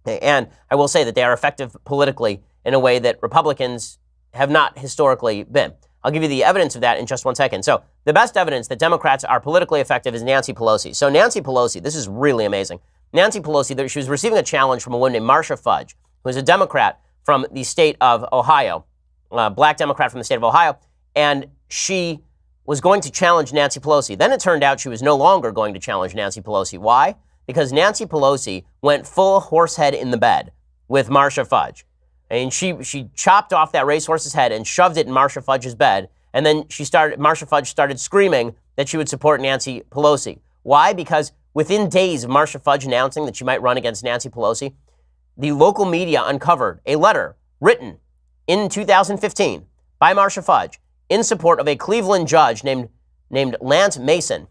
And I will say that they are effective politically in a way that Republicans have not historically been. I'll give you the evidence of that in just 1 second. So the best evidence that Democrats are politically effective is Nancy Pelosi. So Nancy Pelosi, this is really amazing. Nancy Pelosi, she was receiving a challenge from a woman named Marcia Fudge, who is a Democrat from the state of Ohio, a black Democrat from the state of Ohio, and she was going to challenge Nancy Pelosi. Then it turned out she was no longer going to challenge Nancy Pelosi. Why? Because Nancy Pelosi went full horsehead in the bed with Marcia Fudge. And she chopped off that racehorse's head and shoved it in Marcia Fudge's bed. And then Marcia Fudge started screaming that she would support Nancy Pelosi. Why? Because within days of Marcia Fudge announcing that she might run against Nancy Pelosi, the local media uncovered a letter written in 2015 by Marcia Fudge in support of a Cleveland judge named Lance Mason.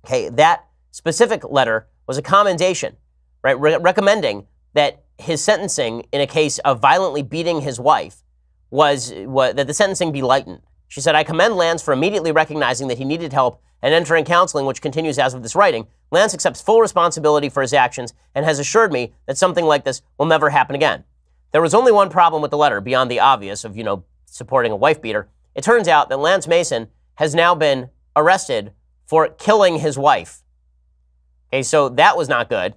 Okay, that specific letter was a commendation, right, recommending that his sentencing in a case of violently beating his wife was that the sentencing be lightened. She said, I commend Lance for immediately recognizing that he needed help and entering counseling, which continues as of this writing. Lance accepts full responsibility for his actions and has assured me that something like this will never happen again. There was only one problem with the letter beyond the obvious of, supporting a wife beater. It turns out that Lance Mason has now been arrested for killing his wife. Okay, so that was not good.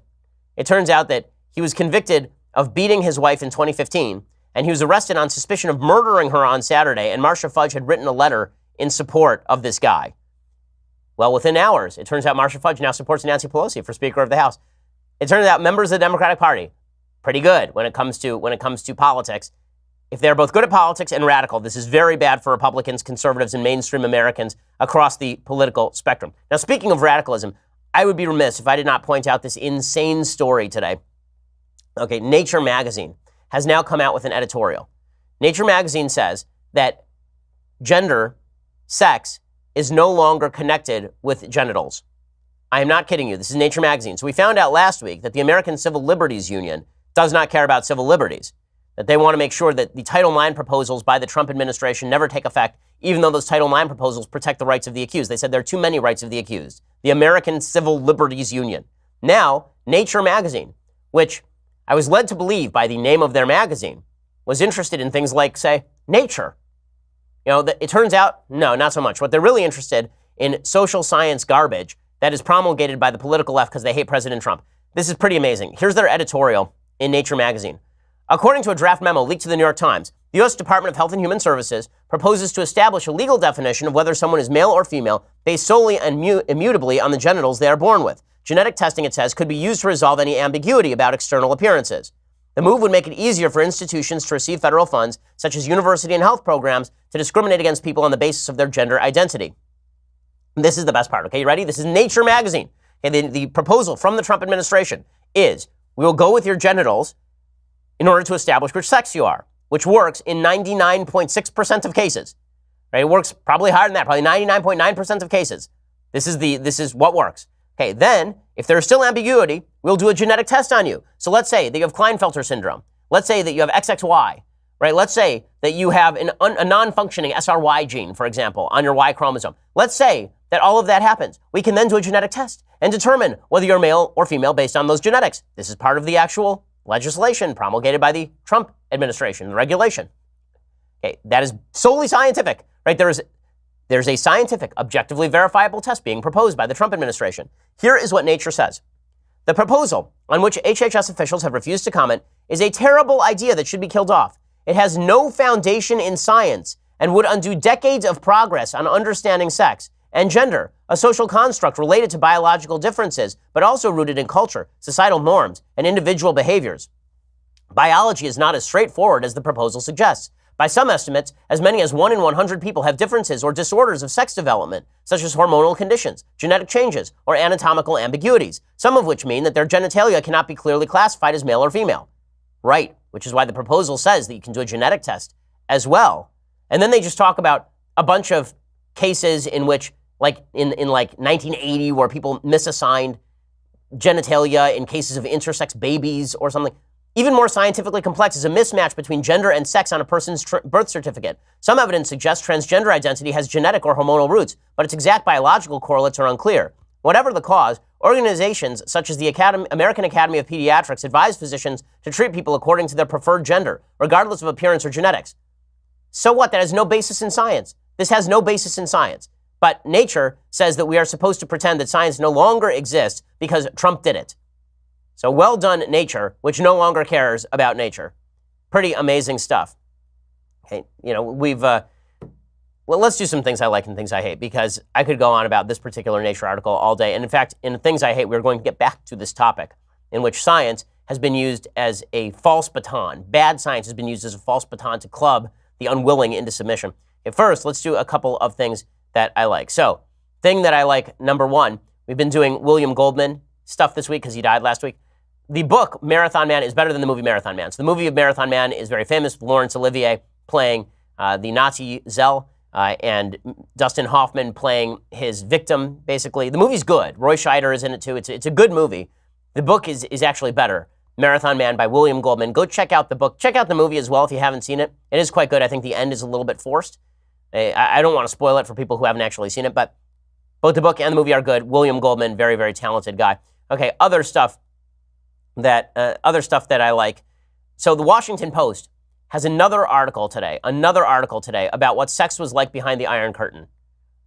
It turns out that he was convicted of beating his wife in 2015, and he was arrested on suspicion of murdering her on Saturday, and Marcia Fudge had written a letter in support of this guy. Well, within hours, it turns out Marcia Fudge now supports Nancy Pelosi for Speaker of the House. It turns out members of the Democratic Party, pretty good when it comes to politics. If they're both good at politics and radical, this is very bad for Republicans, conservatives, and mainstream Americans across the political spectrum. Now, speaking of radicalism, I would be remiss if I did not point out this insane story today. Okay, Nature magazine has now come out with an editorial. Nature magazine says that gender, sex, is no longer connected with genitals. I am not kidding you. This is Nature magazine. So we found out last week that the American Civil Liberties Union does not care about civil liberties, that they want to make sure that the Title IX proposals by the Trump administration never take effect, even though those Title IX proposals protect the rights of the accused. They said there are too many rights of the accused. The American Civil Liberties Union. Now, Nature magazine, which I was led to believe by the name of their magazine, was interested in things like, say, nature. It turns out, no, not so much. What they're really interested in social science garbage that is promulgated by the political left because they hate President Trump. This is pretty amazing. Here's their editorial in Nature magazine. According to a draft memo leaked to the New York Times, the U.S. Department of Health and Human Services proposes to establish a legal definition of whether someone is male or female based solely and immutably on the genitals they are born with. Genetic testing, it says, could be used to resolve any ambiguity about external appearances. The move would make it easier for institutions to receive federal funds, such as university and health programs, to discriminate against people on the basis of their gender identity. This is the best part, okay? You ready? This is Nature magazine. Okay, the proposal from the Trump administration is we will go with your genitals in order to establish which sex you are, which works in 99.6% of cases. Right? It works probably higher than that, probably 99.9% of cases. This is what works. Okay, then, if there's still ambiguity, we'll do a genetic test on you. So let's say that you have Klinefelter syndrome. Let's say that you have XXY, right? Let's say that you have a non-functioning SRY gene, for example, on your Y chromosome. Let's say that all of that happens. We can then do a genetic test and determine whether you're male or female based on those genetics. This is part of the actual legislation promulgated by the Trump administration, the regulation. Okay, that is solely scientific, right? There's a scientific, objectively verifiable test being proposed by the Trump administration. Here is what Nature says. The proposal, on which HHS officials have refused to comment, is a terrible idea that should be killed off. It has no foundation in science and would undo decades of progress on understanding sex and gender, a social construct related to biological differences, but also rooted in culture, societal norms, and individual behaviors. Biology is not as straightforward as the proposal suggests. By some estimates, as many as 1 in 100 people have differences or disorders of sex development, such as hormonal conditions, genetic changes, or anatomical ambiguities, some of which mean that their genitalia cannot be clearly classified as male or female. Right, which is why the proposal says that you can do a genetic test as well. And then they just talk about a bunch of cases in which, like in 1980, where people misassigned genitalia in cases of intersex babies or something. Even more scientifically complex is a mismatch between gender and sex on a person's birth certificate. Some evidence suggests transgender identity has genetic or hormonal roots, but its exact biological correlates are unclear. Whatever the cause, organizations such as the American Academy of Pediatrics advise physicians to treat people according to their preferred gender, regardless of appearance or genetics. So what? That has no basis in science. This has no basis in science. But Nature says that we are supposed to pretend that science no longer exists because Trump did it. So well done, Nature, which no longer cares about nature. Pretty amazing stuff. Okay, well, let's do some things I like and things I hate, because I could go on about this particular Nature article all day. And in fact, in things I hate, we're going to get back to this topic in which science has been used as a false baton. Bad science has been used as a false baton to club the unwilling into submission. Okay, first, let's do a couple of things that I like. So, thing that I like, number one, we've been doing William Goldman stuff this week because he died last week. The book Marathon Man is better than the movie Marathon Man. So the movie of Marathon Man is very famous with Laurence Olivier playing the Nazi Zell. and Dustin Hoffman playing his victim, basically. The movie's good. Roy Scheider is in it, too. It's a good movie. The book is actually better. Marathon Man by William Goldman. Go check out the book. Check out the movie as well if you haven't seen it. It is quite good. I think the end is a little bit forced. I don't want to spoil it for people who haven't actually seen it, but both the book and the movie are good. William Goldman, very, very talented guy. Okay, other stuff that I like. So the Washington Post has another article today about what sex was like behind the Iron Curtain.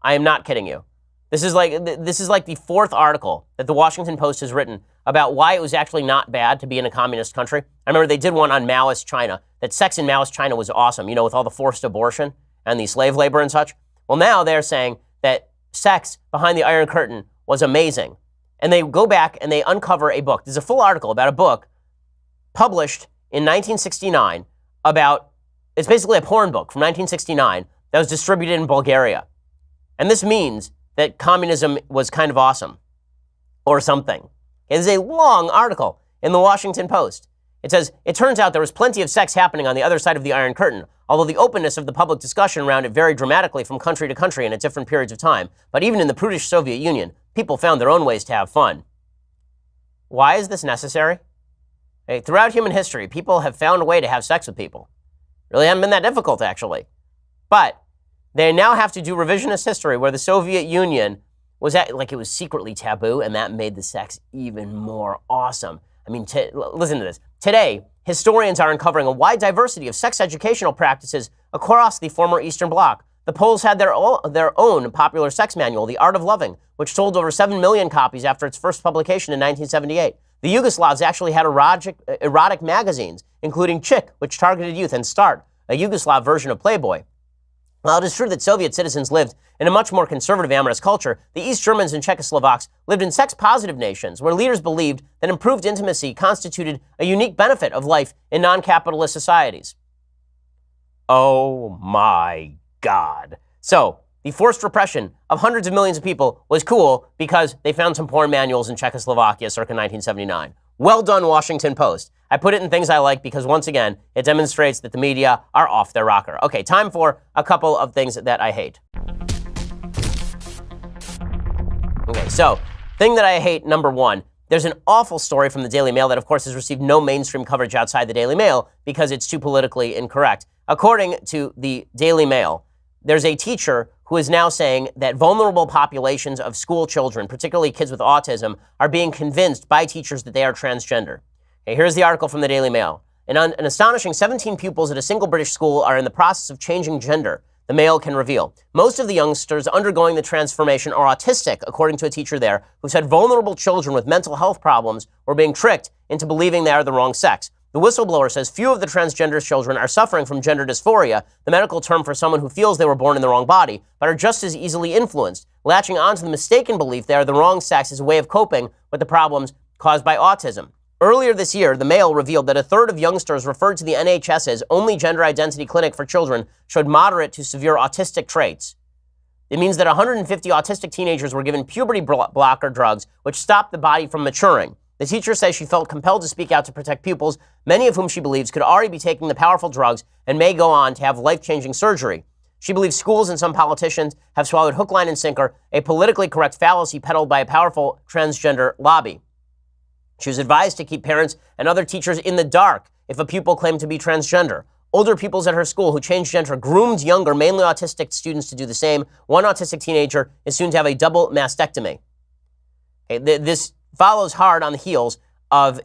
I am not kidding you. This is like the fourth article that the Washington Post has written about why it was actually not bad to be in a communist country. I remember they did one on Maoist China, that sex in Maoist China was awesome, with all the forced abortion and the slave labor and such. Well, now they're saying that sex behind the Iron Curtain was amazing. And they go back and they uncover a book. There's a full article about a book published in 1969 about, it's basically a porn book from 1969 that was distributed in Bulgaria. And this means that communism was kind of awesome or something. It is a long article in the Washington Post. It says, it turns out there was plenty of sex happening on the other side of the Iron Curtain, although the openness of the public discussion around it varied dramatically from country to country and at different periods of time. But even in the prudish Soviet Union, people found their own ways to have fun. Why is this necessary? Hey, throughout human history, people have found a way to have sex with people. Really haven't been that difficult, actually. But they now have to do revisionist history where the Soviet Union was it was secretly taboo, and that made the sex even more awesome. I mean, listen to this. Today, historians are uncovering a wide diversity of sex educational practices across the former Eastern Bloc. The Poles had their own popular sex manual, The Art of Loving, which sold over 7 million copies after its first publication in 1978. The Yugoslavs actually had erotic magazines, including Chick, which targeted youth, and Start, a Yugoslav version of Playboy. While it is true that Soviet citizens lived in a much more conservative, amorous culture, the East Germans and Czechoslovaks lived in sex-positive nations where leaders believed that improved intimacy constituted a unique benefit of life in non-capitalist societies. Oh my God. So, the forced repression of hundreds of millions of people was cool because they found some porn manuals in Czechoslovakia circa 1979. Well done, Washington Post. I put it in things I like because, once again, it demonstrates that the media are off their rocker. Okay, time for a couple of things that I hate. Okay, so, thing that I hate, number one, there's an awful story from the Daily Mail that, of course, has received no mainstream coverage outside the Daily Mail because it's too politically incorrect. According to the Daily Mail, there's a teacher who is now saying that vulnerable populations of school children, particularly kids with autism, are being convinced by teachers that they are transgender. Okay, here's the article from the Daily Mail. An astonishing 17 pupils at a single British school are in the process of changing gender, the Mail can reveal. Most of the youngsters undergoing the transformation are autistic, according to a teacher there, who said vulnerable children with mental health problems were being tricked into believing they are the wrong sex. The whistleblower says few of the transgender children are suffering from gender dysphoria, the medical term for someone who feels they were born in the wrong body, but are just as easily influenced. Latching on to the mistaken belief they are the wrong sex is a way of coping with the problems caused by autism. Earlier this year, the Mail revealed that a third of youngsters referred to the NHS's only gender identity clinic for children showed moderate to severe autistic traits. It means that 150 autistic teenagers were given puberty blocker drugs, which stopped the body from maturing. The teacher says she felt compelled to speak out to protect pupils, many of whom she believes could already be taking the powerful drugs and may go on to have life-changing surgery. She believes schools and some politicians have swallowed hook, line, and sinker, a politically correct fallacy peddled by a powerful transgender lobby. She was advised to keep parents and other teachers in the dark if a pupil claimed to be transgender. Older pupils at her school who changed gender groomed younger, mainly autistic students to do the same. One autistic teenager is soon to have a double mastectomy. Okay, this follows hard on the heels of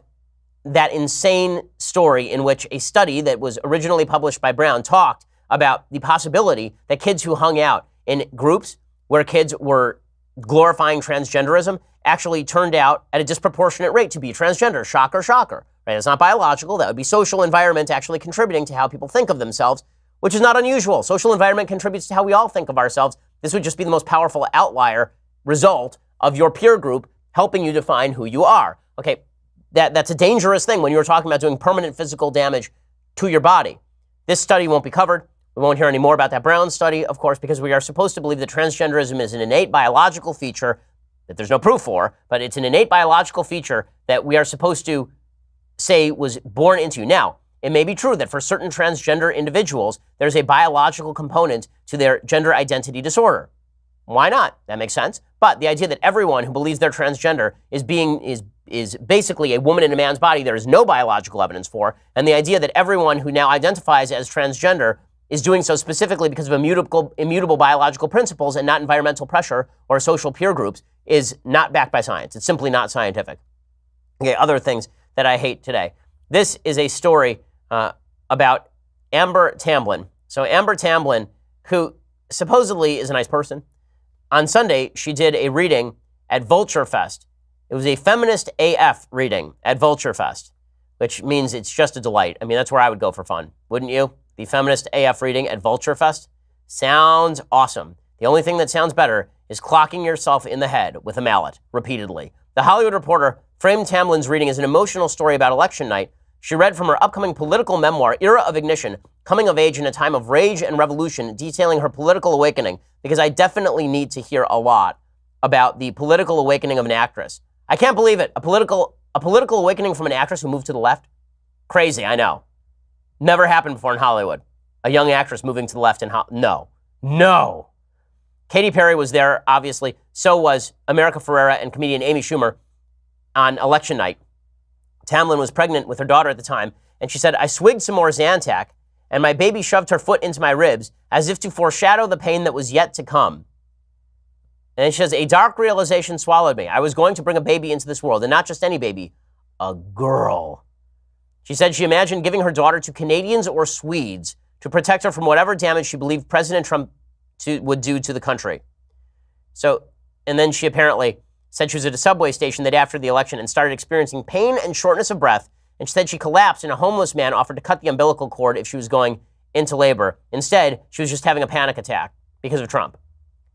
that insane story in which a study that was originally published by Brown talked about the possibility that kids who hung out in groups where kids were glorifying transgenderism actually turned out at a disproportionate rate to be transgender. Shocker, shocker. Right? It's not biological. That would be social environment actually contributing to how people think of themselves, which is not unusual. Social environment contributes to how we all think of ourselves. This would just be the most powerful outlier result of your peer group helping you define who you are. Okay, that's a dangerous thing when you're talking about doing permanent physical damage to your body. This study won't be covered. We won't hear any more about that Brown study, of course, because we are supposed to believe that transgenderism is an innate biological feature that there's no proof for, but it's an innate biological feature that we are supposed to say was born into. Now, it may be true that for certain transgender individuals, there's a biological component to their gender identity disorder. Why not? That makes sense. But the idea that everyone who believes they're transgender is basically a woman in a man's body there is no biological evidence for, and the idea that everyone who now identifies as transgender is doing so specifically because of immutable biological principles and not environmental pressure or social peer groups is not backed by science. It's simply not scientific. Okay, other things that I hate today. This is a story about Amber Tamblyn. So Amber Tamblyn, who supposedly is a nice person, on Sunday she did a reading at Vulture Fest. It was a feminist AF reading at Vulture Fest, which means it's just a delight. I mean, that's where I would go for fun, wouldn't you? The feminist AF reading at Vulture Fest sounds awesome. The only thing that sounds better is clocking yourself in the head with a mallet repeatedly. The Hollywood Reporter framed Tamblyn's reading as an emotional story about election night. She read from her upcoming political memoir, Era of Ignition, Coming of Age in a Time of Rage and Revolution, detailing her political awakening, because I definitely need to hear a lot about the political awakening of an actress. I can't believe it. A political awakening from an actress who moved to the left? Crazy, I know. Never happened before in Hollywood. A young actress moving to the left in Hollywood. No. Katy Perry was there, obviously. So was America Ferrera and comedian Amy Schumer on election night. Tamblyn was pregnant with her daughter at the time, and she said, I swigged some more Zantac, and my baby shoved her foot into my ribs as if to foreshadow the pain that was yet to come. And she says, a dark realization swallowed me. I was going to bring a baby into this world, and not just any baby, a girl. She said she imagined giving her daughter to Canadians or Swedes to protect her from whatever damage she believed President Trump would do to the country. So, and then she apparently said she was at a subway station that after the election and started experiencing pain and shortness of breath. And she said she collapsed and a homeless man offered to cut the umbilical cord if she was going into labor. Instead, she was just having a panic attack because of Trump.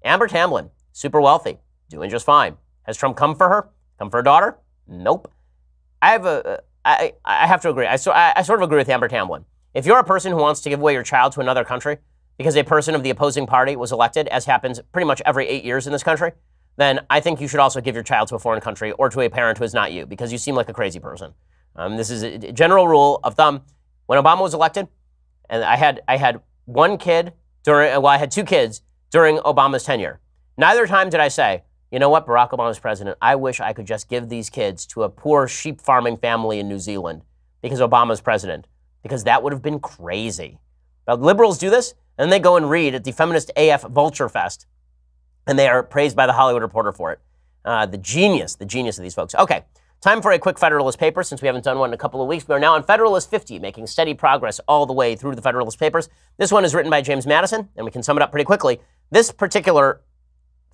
Amber Tamblyn, super wealthy, doing just fine. Has Trump come for her? Come for her daughter? Nope. I have to agree. I sort of agree with Amber Tamblyn. If you're a person who wants to give away your child to another country because a person of the opposing party was elected, as happens pretty much every 8 years in this country, then I think you should also give your child to a foreign country or to a parent who is not you, because you seem like a crazy person. This is a general rule of thumb. When Obama was elected, and I had one kid I had two kids during Obama's tenure. Neither time did I say, you know what, Barack Obama's president, I wish I could just give these kids to a poor sheep farming family in New Zealand because Obama's president, because that would have been crazy. But liberals do this, and they go and read at the feminist AF Vulture Fest, and they are praised by the Hollywood Reporter for it. The genius of these folks. Okay, time for a quick Federalist paper, since we haven't done one in a couple of weeks. We are now on Federalist 50, making steady progress all the way through the Federalist Papers. This one is written by James Madison, and we can sum it up pretty quickly. This particular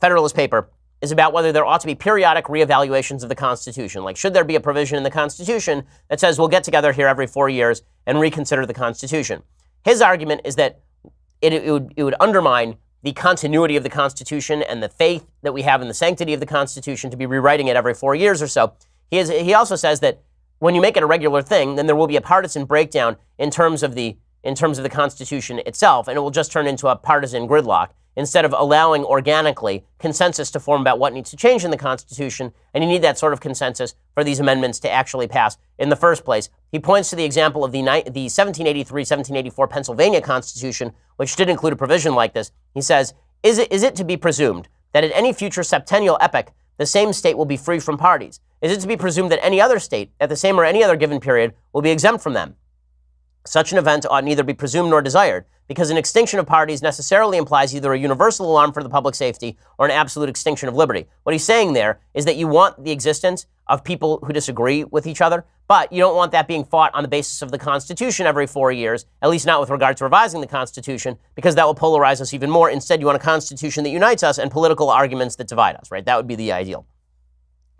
Federalist paper is about whether there ought to be periodic reevaluations of the Constitution. Like, should there be a provision in the Constitution that says we'll get together here every 4 years and reconsider the Constitution? His argument is that it would undermine the continuity of the Constitution and the faith that we have in the sanctity of the Constitution to be rewriting it every 4 years or so. He also says that when you make it a regular thing, then there will be a partisan breakdown in terms of the Constitution itself, and it will just turn into a partisan gridlock instead of allowing organically consensus to form about what needs to change in the Constitution, and you need that sort of consensus for these amendments to actually pass in the first place. He points to the example of the 1783-1784 Pennsylvania Constitution, which did include a provision like this. He says, is it to be presumed that at any future septennial epoch, the same state will be free from parties? Is it to be presumed that any other state at the same or any other given period will be exempt from them? Such an event ought neither be presumed nor desired, because an extinction of parties necessarily implies either a universal alarm for the public safety or an absolute extinction of liberty. What he's saying there is that you want the existence of people who disagree with each other, but you don't want that being fought on the basis of the Constitution every 4 years, at least not with regard to revising the Constitution, because that will polarize us even more. Instead, you want a Constitution that unites us and political arguments that divide us, right? That would be the ideal.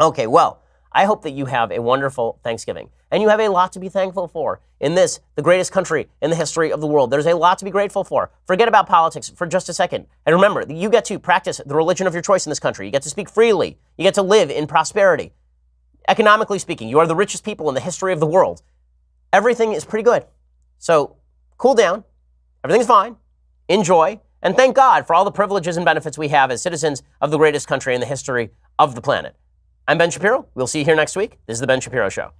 Okay, well, I hope that you have a wonderful Thanksgiving, and you have a lot to be thankful for in this, the greatest country in the history of the world. There's a lot to be grateful for. Forget about politics for just a second. And remember, you get to practice the religion of your choice in this country. You get to speak freely. You get to live in prosperity. Economically speaking, you are the richest people in the history of the world. Everything is pretty good. So cool down. Everything's fine. Enjoy. And thank God for all the privileges and benefits we have as citizens of the greatest country in the history of the planet. I'm Ben Shapiro. We'll see you here next week. This is The Ben Shapiro Show.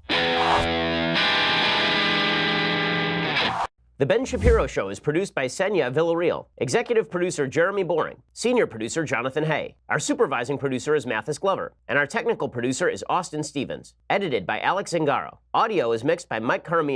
The Ben Shapiro Show is produced by Senya Villarreal, executive producer Jeremy Boring, senior producer Jonathan Hay. Our supervising producer is Mathis Glover, and our technical producer is Austin Stevens. Edited by Alex Zingaro. Audio is mixed by Mike Caramino.